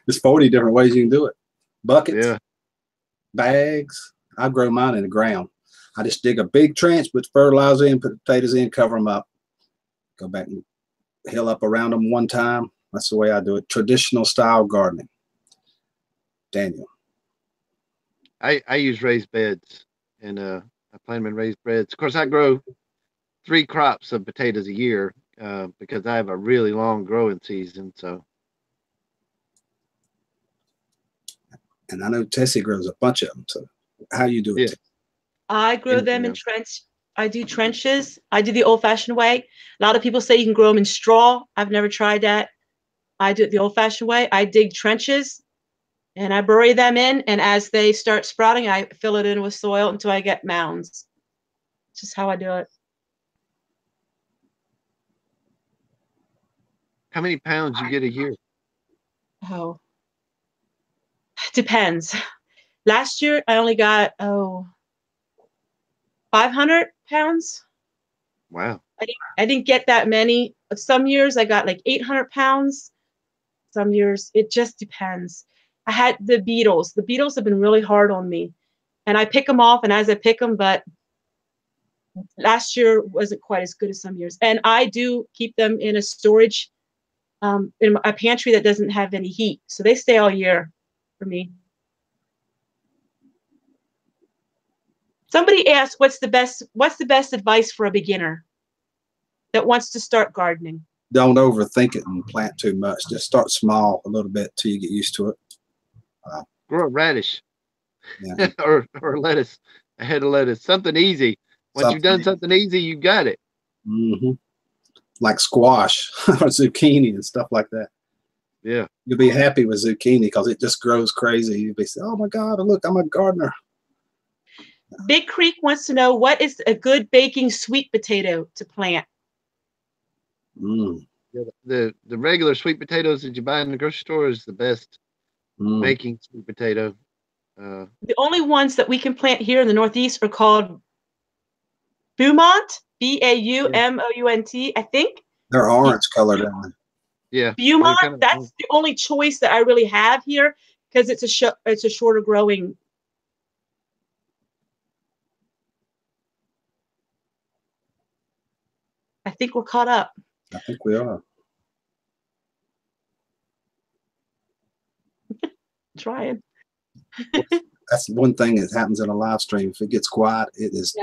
There's 40 different ways you can do it. Buckets, Yeah. bags. I grow mine in the ground. I just dig a big trench, put fertilizer in, put potatoes in, cover them up. Go back and hill up around them one time. That's the way I do it. Traditional style gardening. Daniel. I use raised beds, and I plant them in raised beds. Of course, I grow 3 crops of potatoes a year because I have a really long growing season. So. And I know Tessie grows a bunch of them. So how you do it? Yeah. I grow them in trench. I do trenches. I do the old-fashioned way. A lot of people say you can grow them in straw. I've never tried that. I do it the old-fashioned way. I dig trenches, and I bury them in. And as they start sprouting, I fill it in with soil until I get mounds. It's just how I do it. How many pounds you get a year? Oh, depends. Last year, I only got 500 pounds. Wow. I didn't get that many. Some years I got like 800 pounds. Some years it just depends. I had the beetles. The beetles have been really hard on me, and I pick them off. And as I pick them, but last year wasn't quite as good as some years. And I do keep them in a storage, in a pantry that doesn't have any heat, so they stay all year for me. Somebody asked, what's the best advice for a beginner that wants to start gardening? Don't overthink it and plant too much. Just start small a little bit till you get used to it. Grow a radish. Yeah. or lettuce, a head of lettuce. Something easy. Once you've done something easy, you got it. Mm-hmm. Like squash or zucchini and stuff like that. Yeah. You'll be happy with zucchini because it just grows crazy. You'll be saying, oh my God, look, I'm a gardener. Big Creek wants to know, what is a good baking sweet potato to plant? Mm. Yeah, the regular sweet potatoes that you buy in the grocery store is the best baking sweet potato. The only ones that we can plant here in the Northeast are called Beaumont, B-A-U-M-O-U-N-T, I think. They're orange colored. Yeah. Beaumont, that's the only choice that I really have here because it's a shorter growing. I think we're caught up. I think we are. Trying. That's one thing that happens in a live stream. If it gets quiet, it is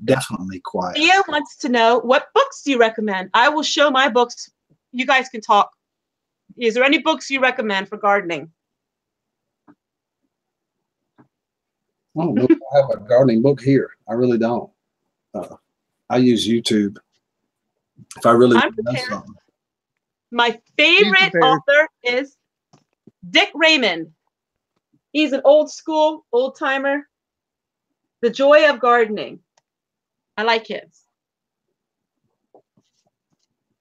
definitely quiet. Thea wants to know, what books do you recommend? I will show my books. You guys can talk. Is there any books you recommend for gardening? I don't know if I have a gardening book here. I really don't. I use YouTube. If I really want to know something. My favorite author is Dick Raymond. He's an old school, old timer. The Joy of Gardening. I like his.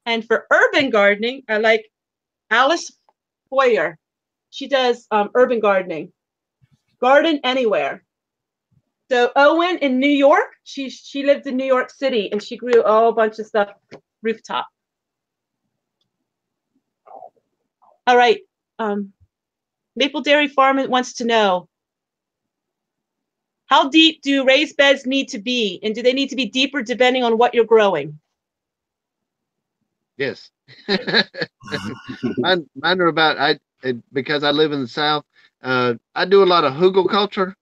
And for urban gardening, I like Alice Hoyer. She does urban gardening. Garden Anywhere. So Owen in New York, she lived in New York City and she grew a whole bunch of stuff rooftop. All right. Maple Dairy Farm wants to know, how deep do raised beds need to be? And do they need to be deeper depending on what you're growing? Yes. mine are about, because I live in the South, I do a lot of hugelkultur.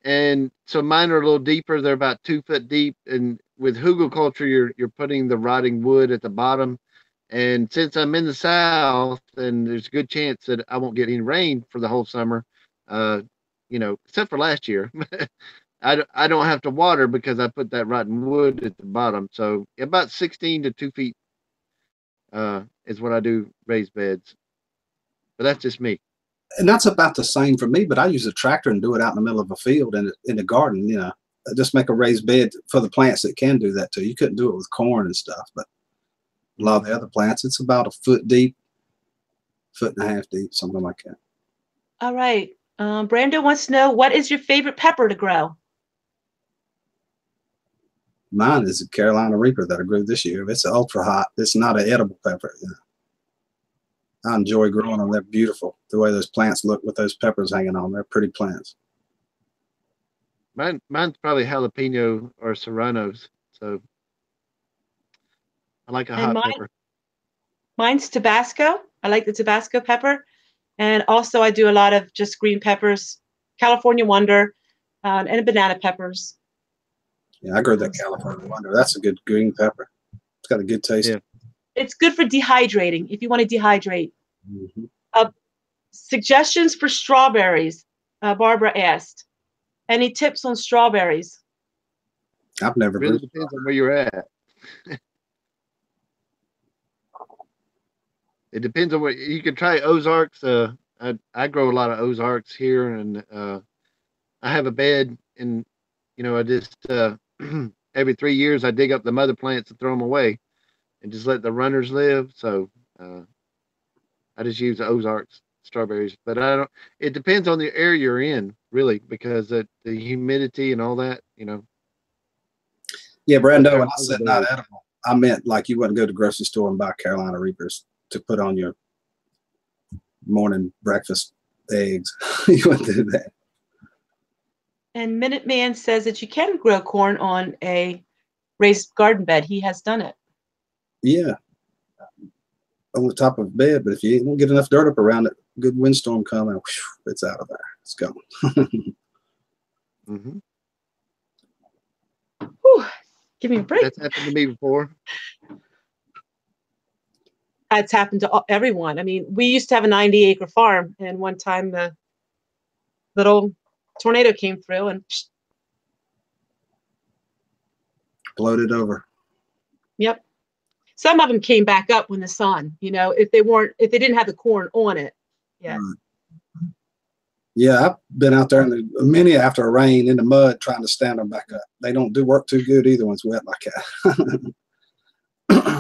And so mine are a little deeper. They're about 2 foot deep. And with hugelkultur, you're putting the rotting wood at the bottom. And since I'm in the South, and there's a good chance that I won't get any rain for the whole summer, except for last year, I don't have to water because I put that rotten wood at the bottom. So about 16 to 2 feet is what I do raised beds. But that's just me. And that's about the same for me, but I use a tractor and do it out in the middle of a field in the garden, just make a raised bed for the plants that can do that too. You couldn't do it with corn and stuff, but a lot of the other plants, it's about 1 foot deep, 1.5 feet deep, something like that. All right. Brando wants to know, what is your favorite pepper to grow? Mine is a Carolina Reaper that I grew this year. It's ultra hot. It's not an edible pepper. You know. I enjoy growing them. They're beautiful. The way those plants look with those peppers hanging on. They're pretty plants. Mine's probably jalapeno or serranos. So I like a hot pepper. Mine's Tabasco. I like the Tabasco pepper. And also I do a lot of just green peppers, California Wonder, and banana peppers. Yeah, I grew that California Wonder. That's a good green pepper. It's got a good taste. Yeah. It's good for dehydrating, if you want to dehydrate. Mm-hmm. Suggestions for strawberries, Barbara asked. Any tips on strawberries? I've never really grew. Depends on where you're at. It depends on what you can try. Ozarks. I grow a lot of Ozarks here, and I have a bed, and I just every 3 years I dig up the mother plants and throw them away, and just let the runners live. So I just use the Ozarks strawberries, but I don't. It depends on the area you're in, really, because the humidity and all that. Yeah, Brando, when I said not edible, I meant like you wouldn't go to the grocery store and buy Carolina Reapers to put on your morning breakfast eggs. You wouldn't do that. And Minuteman says that you can grow corn on a raised garden bed. He has done it. Yeah. On the top of the bed, but if you don't get enough dirt up around it, good windstorm coming, whew, it's out of there. It's gone. Mm-hmm. Whew, give me a break. That's happened to me before. It's happened to everyone. I mean, we used to have a 90-acre farm, and one time the little tornado came through and blowed it over. Yep. Some of them came back up when the sun, if they didn't have the corn on it. Yeah. Right. Yeah, I've been out there many after a rain in the mud trying to stand them back up. They don't do work too good either when it's wet like that.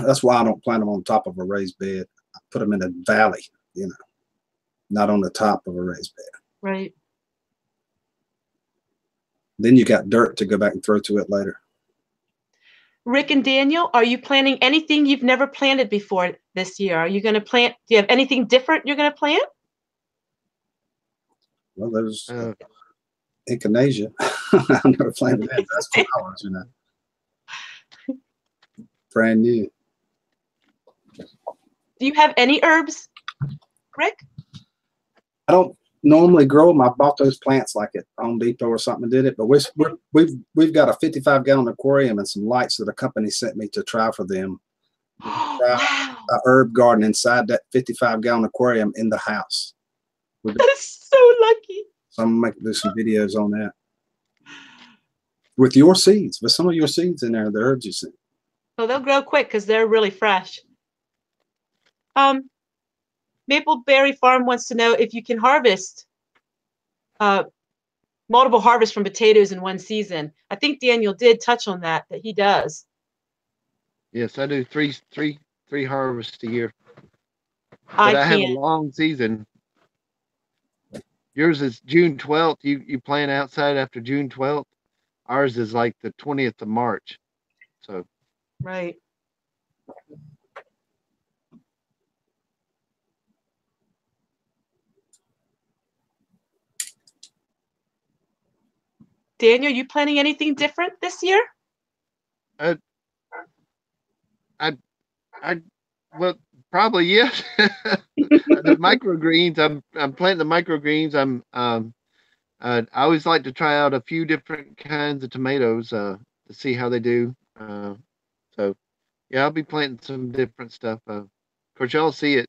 That's why I don't plant them on top of a raised bed. I put them in a valley, not on the top of a raised bed. Right. Then you got dirt to go back and throw to it later. Rick and Daniel, are you planting anything you've never planted before this year? Are you going to plant? Do you have anything different you're going to plant? Well, there's echinacea. I've never planted that. That's flowers, Brand new. Do you have any herbs, Rick? I don't normally grow them. I bought those plants like at Home Depot or something and did it. But we've got a 55-gallon aquarium and some lights that a company sent me to try for them. Wow. A herb garden inside that 55-gallon aquarium in the house. That is so lucky. So I'm going to do some videos on that. With your seeds, with some of your seeds in there, the herbs you sent. Well, they'll grow quick because they're really fresh. Mapleberry Farm wants to know if you can harvest multiple harvests from potatoes in one season. I think Daniel did touch on that he does. Yes, I do three harvests a year. But I have a long season. Yours is June 12th. You plant outside after June 12th. Ours is like the 20th of March. So. Right. Daniel, you planning anything different this year? Well, probably yes. The microgreens. I'm planting the microgreens. I always like to try out a few different kinds of tomatoes to see how they do. So yeah, I'll be planting some different stuff. Of course, y'all see it.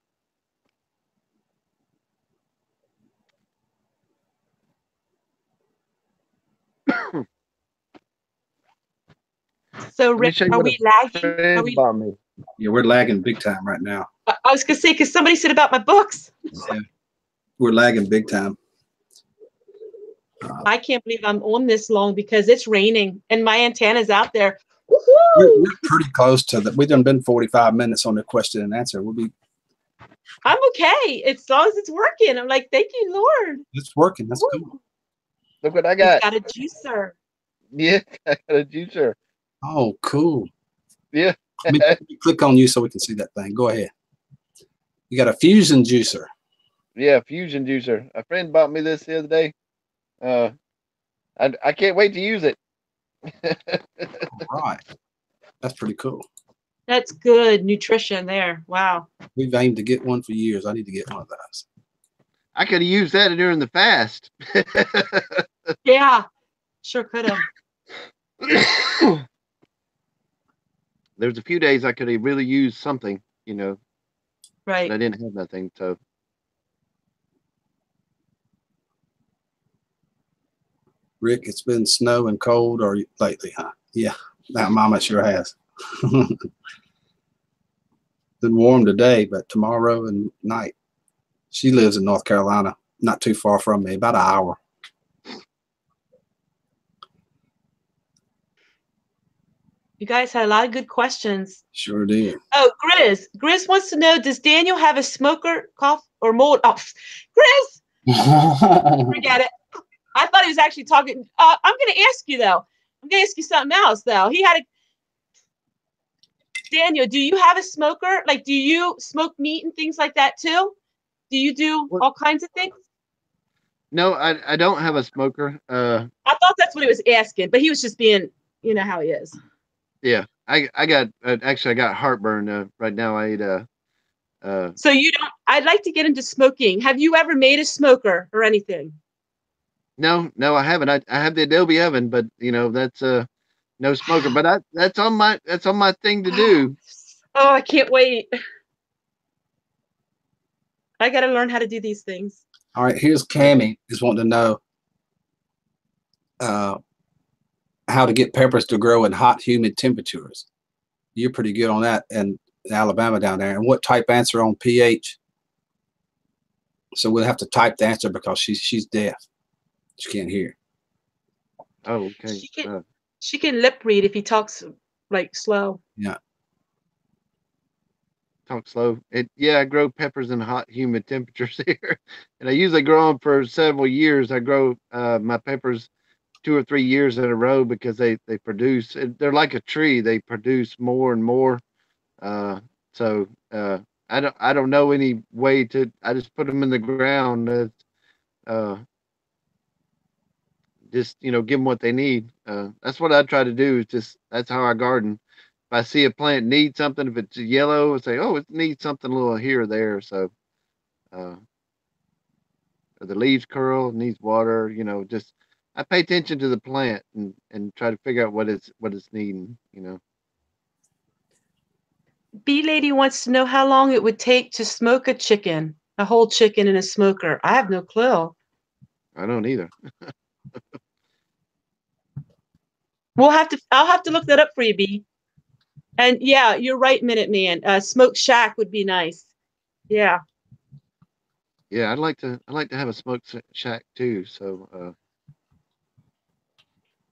So, Rick, are we lagging? Yeah, we're lagging big time right now. I was going to say, because somebody said about my books. Yeah, we're lagging big time. I can't believe I'm on this long because it's raining and my antenna's out there. We're pretty close to that. We've done been 45 minutes on the question and answer. I'm okay as long as it's working. I'm like, thank you, Lord. It's working. That's cool. Look what I got. Got a juicer. Yeah, I got a juicer. Oh, cool. Yeah. Let me click on you so we can see that thing. Go ahead. You got a fusion juicer. Yeah, fusion juicer. A friend bought me this the other day. I can't wait to use it. All right. That's pretty cool. That's good nutrition there. Wow. We've aimed to get one for years. I need to get one of those. I could have used that during the fast. Yeah, sure could have. There's a few days I could have really used something, you know, Right. but I didn't have nothing. So Rick, it's been snow and cold or lately, huh? Yeah, that Mama sure has. Been warm today, but tomorrow and night. She lives in North Carolina, not too far from me, about an hour. You guys had a lot of good questions. Sure did. Oh, Grizz. Grizz wants to know, does Daniel have a smoker, cough, or mold? Oh, Grizz! Forget it. I thought he was actually talking. I'm going to ask you, though. I'm going to ask you something else, though. He had a... Daniel, do you have a smoker? Like, do you smoke meat and things like that, too? Do you do all kinds of things? no, I don't have a smoker. I thought that's what he was asking, but he was just being, you know how he is. Yeah, I got actually I got heartburn right now. I ate So you don't. I'd like to get into smoking. Have you ever made a smoker or anything? no, I haven't. I have the Adobe oven, but you know that's no smoker. But that's on my thing to do. Oh, I can't wait. I got to learn how to do these things. All right, here's Cammie just wanting to know how to get peppers to grow in hot, humid temperatures. You're pretty good on that in Alabama down there. And what type answer on pH? So we'll have to type the answer because she's deaf. She can't hear. Oh, okay. She can lip read if he talks like slow. Yeah. Talk slow. Yeah, I grow peppers in hot, humid temperatures here, and I usually grow them for several years. I grow my peppers 2 or 3 years in a row because they produce. They're like a tree. They produce more and more. So I don't know any way to. I just put them in the ground. Just give them what they need. That's what I try to do. That's how I garden. If I see a plant need something, if it's yellow, I say, oh, it needs something a little here or there. So, or the leaves curl, needs water. Just I pay attention to the plant and try to figure out what it's needing. Bee Lady wants to know how long it would take to smoke a whole chicken in a smoker. I have no clue. I don't either. I'll have to look that up for you, Bee. And yeah, you're right, Minuteman. Smoked shack would be nice. Yeah. Yeah, I'd like to have a smoke shack too. So, of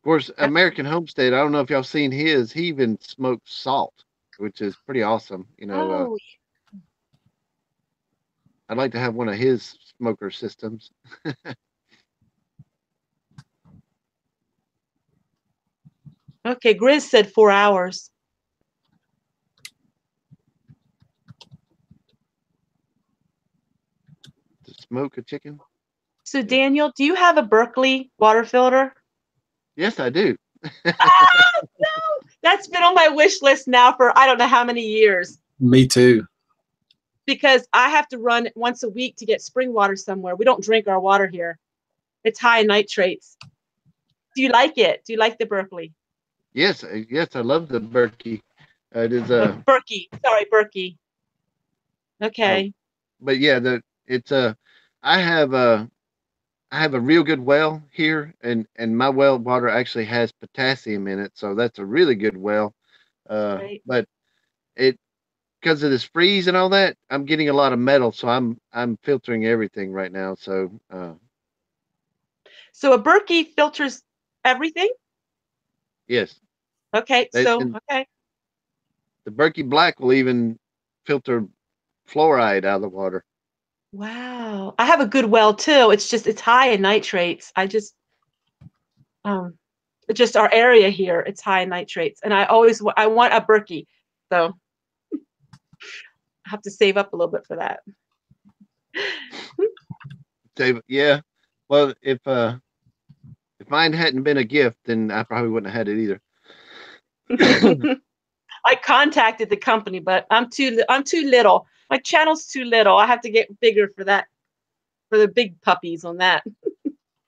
course, American Homestead. I don't know if y'all seen his. He even smokes salt, which is pretty awesome. Oh. I'd like to have one of his smoker systems. Okay, Grizz said 4 hours. To smoke a chicken. So Daniel, do you have a Berkeley water filter? Yes, I do. No, that's been on my wish list now for I don't know how many years. Me too. Because I have to run once a week to get spring water somewhere. We don't drink our water here. It's high in nitrates. Do you like it? Do you like the Berkeley? Yes, I love the Berkey. It is Berkey. Sorry, Berkey. Okay. But yeah, I have a real good well here, and my well water actually has potassium in it, so that's a really good well. Right. But because of this freeze and all that, I'm getting a lot of metal, so I'm filtering everything right now. So a Berkey filters everything? yes. Okay. Okay. The Berkey Black will even filter fluoride out of the water. Wow. I have a good well too. It's high in nitrates. just our area here, it's high in nitrates. And I want a Berkey. So I have to save up a little bit for that. Yeah. Well, if mine hadn't been a gift, then I probably wouldn't have had it either. I contacted the company, but I'm too little. My channel's too little. I have to get bigger for that, for the big puppies on that.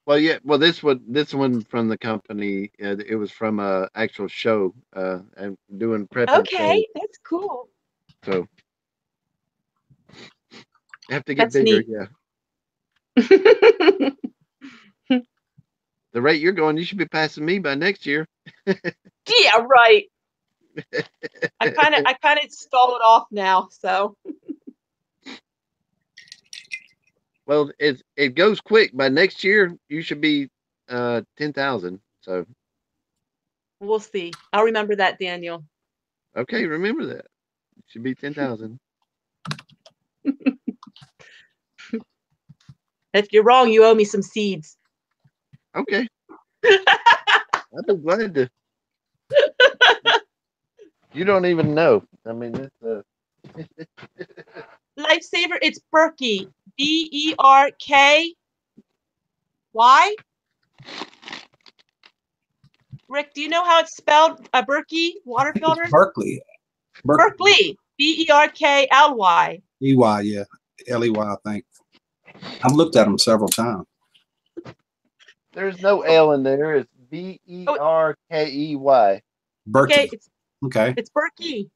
Well, yeah. Well, this one from the company, it was from a actual show, and doing prepping. Okay, that's cool. So you have to get That's bigger. neat. Yeah. The rate you're going, you should be passing me by next year. Yeah, right. I kind of stall it off now, so. Well, it goes quick. By next year, you should be 10,000. So We'll see. I'll remember that, Daniel. okay, remember that. It should be 10,000. If you're wrong, you owe me some seeds. Okay. I'd be glad to. You don't even know. I mean, it's Lifesaver, it's Berkey. Berky. Rick, do you know how it's spelled? A Berkey water filter? Berkeley. Berkeley. Berkly. EY, yeah. LEY, I think. I've looked at them several times. there's no L in there. It's Berkey. Berkeley. Okay. It's Berkey.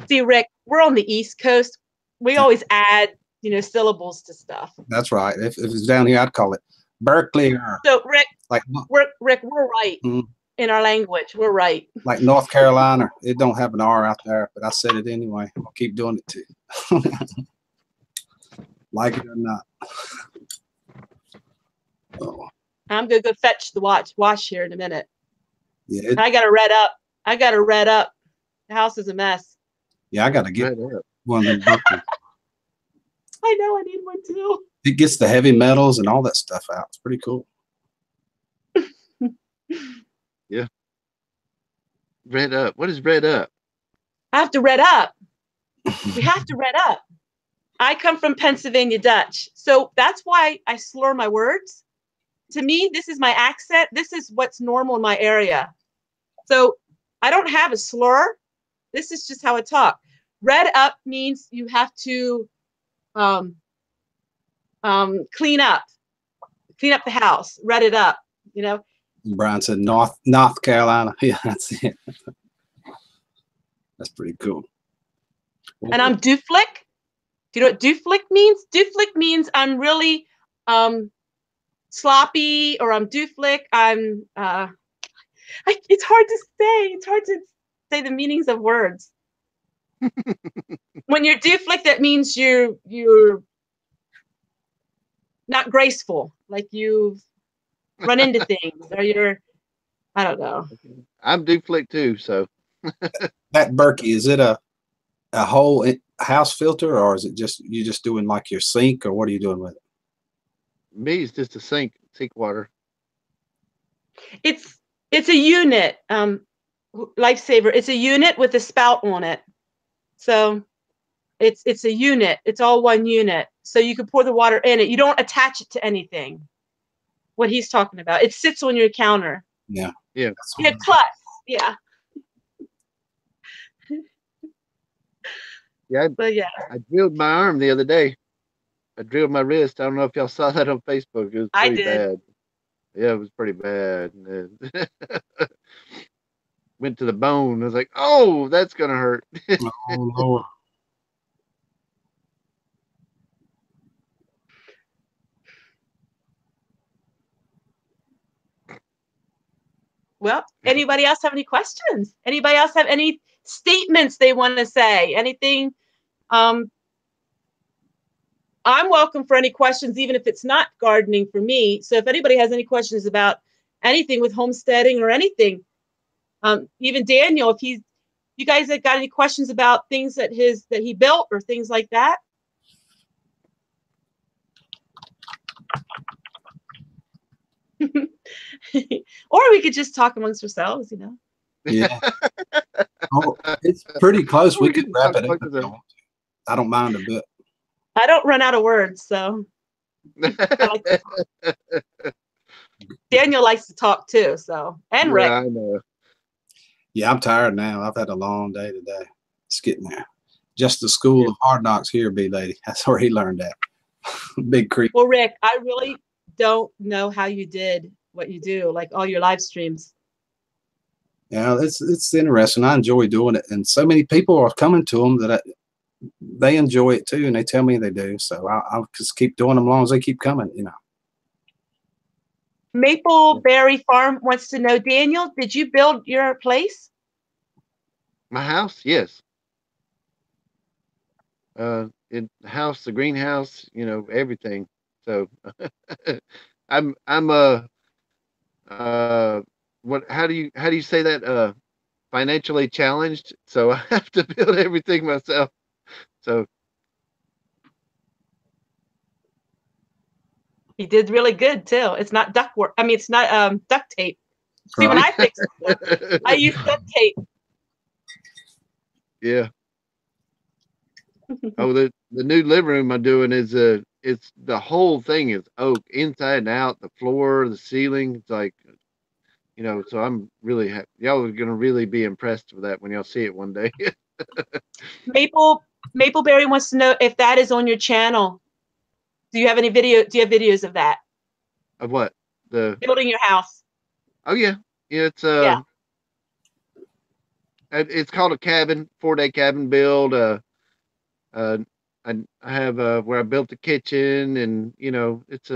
See, Rick, we're on the East Coast. We always add, syllables to stuff. That's right. If it's down here, I'd call it Berkeley. So, Rick, like we're right in our language. We're right. Like North Carolina, it don't have an R out there, but I said it anyway. I'll keep doing it too. Like it or not. Oh. I'm gonna go fetch the wash here in a minute. Yeah. I gotta red up. The house is a mess. Yeah, I gotta get one of them. I know, I need one too. It gets the heavy metals and all that stuff out. It's pretty cool. Yeah. Red up. What is red up? I have to red up. We have to red up. I come from Pennsylvania Dutch, so that's why I slur my words. To me, this is my accent. This is what's normal in my area. So I don't have a slur. This is just how I talk. Red up means you have to clean up the house, red it up, Brian said North Carolina. Yeah, that's it. That's pretty cool. And I'm dooflick. Do you know what dooflick means? Dooflick means I'm really sloppy, or I'm dooflick. I'm it's hard to say. It's hard to say the meanings of words. When you're dooflick, that means you're not graceful, like you've run into things, or I don't know. I'm dooflick too, so. That Berkey, is it a whole house filter, or is it you just doing like your sink, or what are you doing with it? Me, it's just a sink water. It's a unit, Lifesaver. It's a unit with a spout on it. So it's a unit. It's all one unit. So you can pour the water in it. You don't attach it to anything. What he's talking about. It sits on your counter. Yeah. Yeah, plus. Yeah. Yeah. But yeah. I drilled my arm the other day. I drilled my wrist. I don't know if y'all saw that on Facebook. It was pretty bad. Yeah, it was pretty bad. Went to the bone. I was like, oh, that's gonna hurt. Oh Lord. Well, anybody else have any questions? Anybody else have any statements they want to say? Anything? I'm welcome for any questions, even if it's not gardening for me. So if anybody has any questions about anything with homesteading or anything, even Daniel, if you guys have got any questions about things that he built or things like that. Or we could just talk amongst ourselves, you know. Yeah. Oh, it's pretty close. We could wrap it up if Talk you want to. I don't mind a bit. I don't run out of words, so I like to talk. Daniel likes to talk too, so and Rick. Yeah, I know. Yeah, I'm tired now. I've had a long day today. It's getting there. Just the school of hard knocks here, B lady. That's where he learned that. Big creek. Well, Rick, I really don't know how you did what you do, like all your live streams. Yeah, it's interesting. I enjoy doing it, and so many people are coming to them that they enjoy it too, and they tell me they do. So I'll just keep doing them as long as they keep coming. You know. Mapleberry Farm wants to know, Daniel, did you build your place? My house, yes. In the house, the greenhouse, you know, everything. So I'm what how do you say that, financially challenged, so I have to build everything myself. So He did really good too. It's not duct work. I mean, it's not duct tape. See, when I fix it, I use duct tape. yeah. Oh, the new living room I'm doing is it's the whole thing is oak inside and out, the floor, the ceiling. It's like, you know, so I'm really happy. Y'all are gonna really be impressed with that when y'all see it one day. Mapleberry wants to know if that is on your channel. Do you have any video? Do you have videos of that? Of what? The Building your house. Oh yeah. Yeah, Yeah. It's called a cabin, 4-day cabin build. Uh I have where I built the kitchen, and you know, it's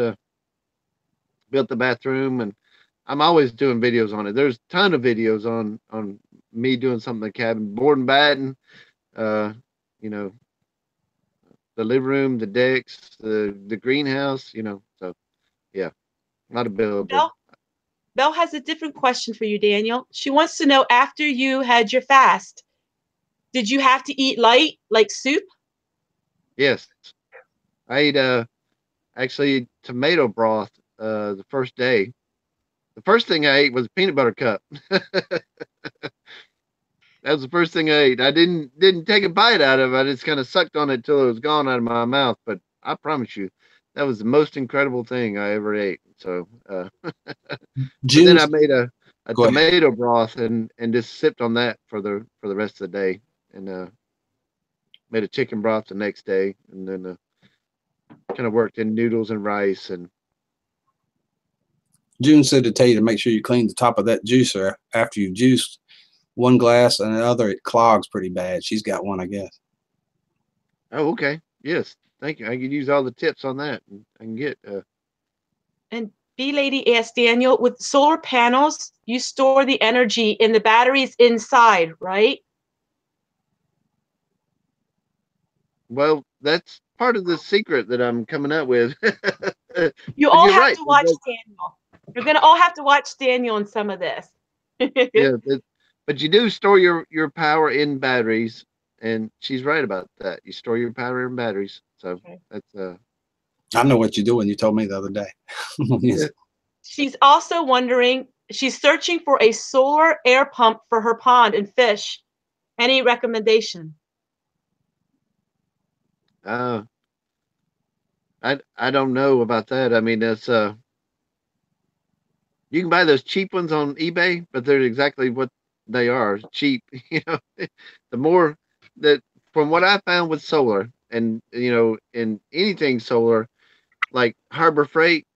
built the bathroom, and I'm always doing videos on it. There's a ton of videos on me doing something in the cabin, board and batten, you know, the living room, the decks, the greenhouse, you know. So yeah, a lot of building. Belle has a different question for you, Daniel. She wants to know, after you had your fast, did you have to eat light, like soup? Yes, I ate actually tomato broth the first day. The first thing I ate was a peanut butter cup. That was the first thing I ate. I didn't take a bite out of it. I just kind of sucked on it till it was gone out of my mouth. But I promise you, that was the most incredible thing I ever ate. So, but then I made a tomato broth and just sipped on that for the rest of the day, and made a chicken broth the next day, and then kind of worked in noodles and rice. And June said to tell you to make sure you clean the top of that juicer after you've juiced one glass, and the other it clogs pretty bad. She's got one, I guess. Oh, okay. Yes, thank you. I can use all the tips on that. And I can get. And B Lady asked Daniel, with solar panels, you store the energy in the batteries inside, right? Well, that's part of the secret that I'm coming up with. You all have to watch Daniel. You're gonna all have to watch Daniel in some of this. Yeah, but you do store your power in batteries, and she's right about that. You store your power in batteries. So that's I know what you're doing. You told me the other day. Yeah. She's also wondering, she's searching for a solar air pump for her pond and fish. Any recommendation? I don't know about that. I mean, that's you can buy those cheap ones on eBay, but they're exactly what they are, cheap. You know, the more that from what I found with solar, and you know, in anything solar, like Harbor Freight.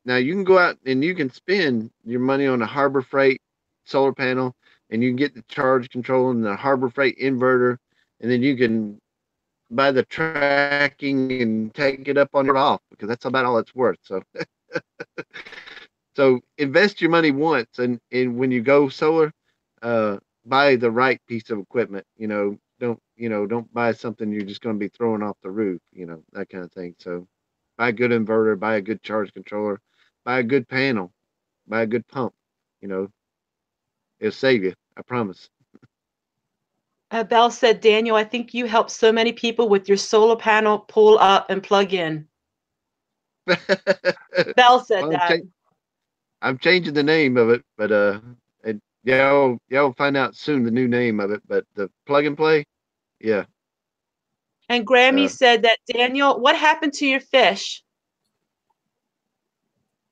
Now you can go out and you can spend your money on a Harbor Freight solar panel, and you can get the charge control and the Harbor Freight inverter, and then you can buy the tracking and take it up on it off, because that's about all it's worth. So so invest your money once, and when you go solar, buy the right piece of equipment. Don't buy something you're just going to be throwing off the roof, that kind of thing. So buy a good inverter, buy a good charge controller, buy a good panel, buy a good pump. It'll save you, I promise. Belle said, Daniel, I think you help so many people with your solar panel pull up and plug in. Belle said that. I'm changing the name of it, but and y'all will find out soon the new name of it. But the plug and play, yeah. And Grammy said that, Daniel, what happened to your fish?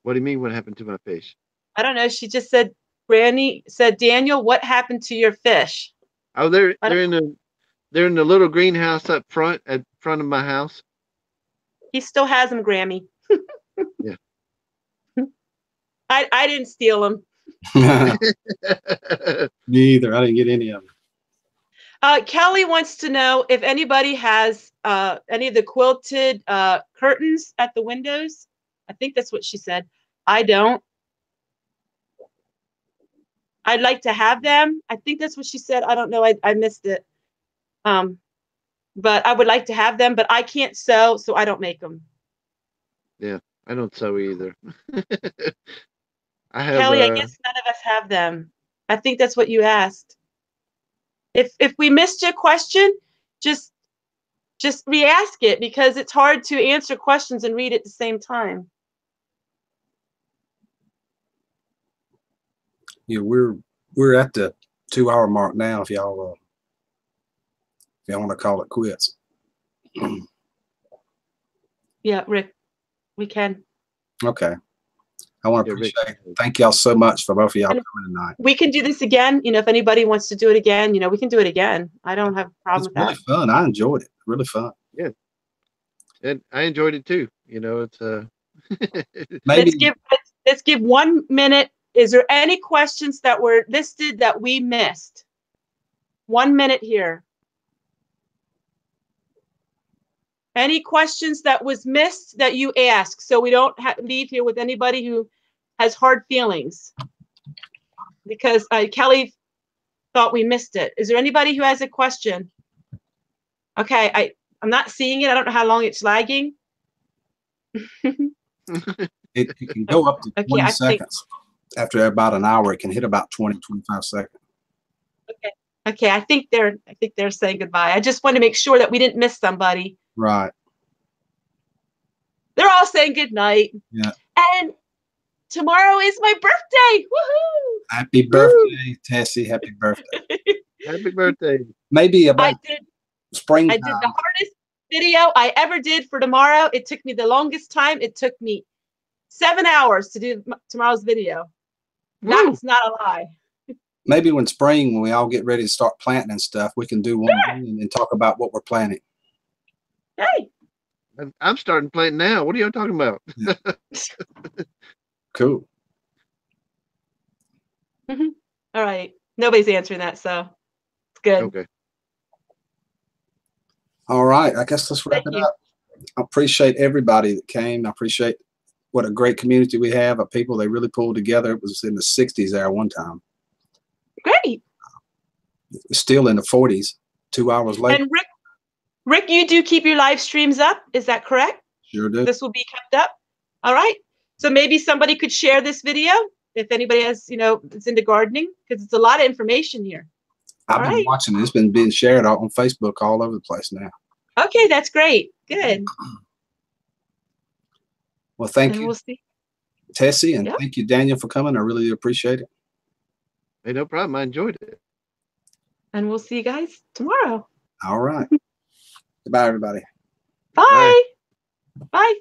What do you mean? What happened to my fish? I don't know. She just said, Granny said, Daniel, what happened to your fish? Oh, they're in the little greenhouse up front at front of my house. He still has them, Grammy. Yeah. I didn't steal them. Me either. I didn't get any of them. Kelly wants to know if anybody has any of the quilted curtains at the windows. I think that's what she said. I don't. I'd like to have them. I think that's what she said. I don't know. I missed it. But I would like to have them, but I can't sew, so I don't make them. Yeah, I don't sew either. I have Kelly, I guess none of us have them. I think that's what you asked. If we missed your question, just re-ask it, because it's hard to answer questions and read at the same time. Yeah, we're at the 2-hour mark now. If y'all want to call it quits. Yeah, Rick, we can. Okay. I want to appreciate it. Thank y'all so much for both of y'all coming tonight. We can do this again. You know, if anybody wants to do it again, you know, we can do it again. I don't have a problem with that. It's really fun. I enjoyed it. Really fun. Yeah. And I enjoyed it too. You know, it's Maybe let's give 1 minute. Is there any questions that were listed that we missed? 1 minute here. Any questions that was missed that you asked, so we don't leave here with anybody who has hard feelings? Because Kelly thought we missed it. Is there anybody who has a question? Okay, I'm not seeing it. I don't know how long it's lagging. It can go up to 20 seconds. After about an hour, it can hit about 20, 25 seconds. Okay. I think they're saying goodbye. I just want to make sure that we didn't miss somebody. Right. They're all saying good night. Yeah. And tomorrow is my birthday. Woohoo! Happy birthday, Tessie. Happy birthday. Happy birthday. Maybe about springtime. I did the hardest video I ever did for tomorrow. It took me the longest time. It took me 7 hours to do tomorrow's video. That's not a lie. Maybe when we all get ready to start planting and stuff, we can do one and talk about what we're planting. Hey. I'm starting planting now. What are y'all talking about? Yeah. Cool. All right. Nobody's answering that, so it's good. Okay. All right. I guess let's wrap it up. I appreciate everybody that came. I appreciate what a great community we have of people. They really pulled together. It was in the 60s there one time. Great. It's still in the 40s, 2 hours later. And Rick, you do keep your live streams up. Is that correct? Sure do. This will be kept up. All right. So maybe somebody could share this video if anybody has, it's into gardening, because it's a lot of information here. I've been watching it. It's been being shared on Facebook all over the place now. Okay, that's great. Good. Well, thank you, Tessie, and thank you, Daniel, for coming. I really appreciate it. Hey, no problem. I enjoyed it. And we'll see you guys tomorrow. All right. Goodbye, everybody. Bye. Bye.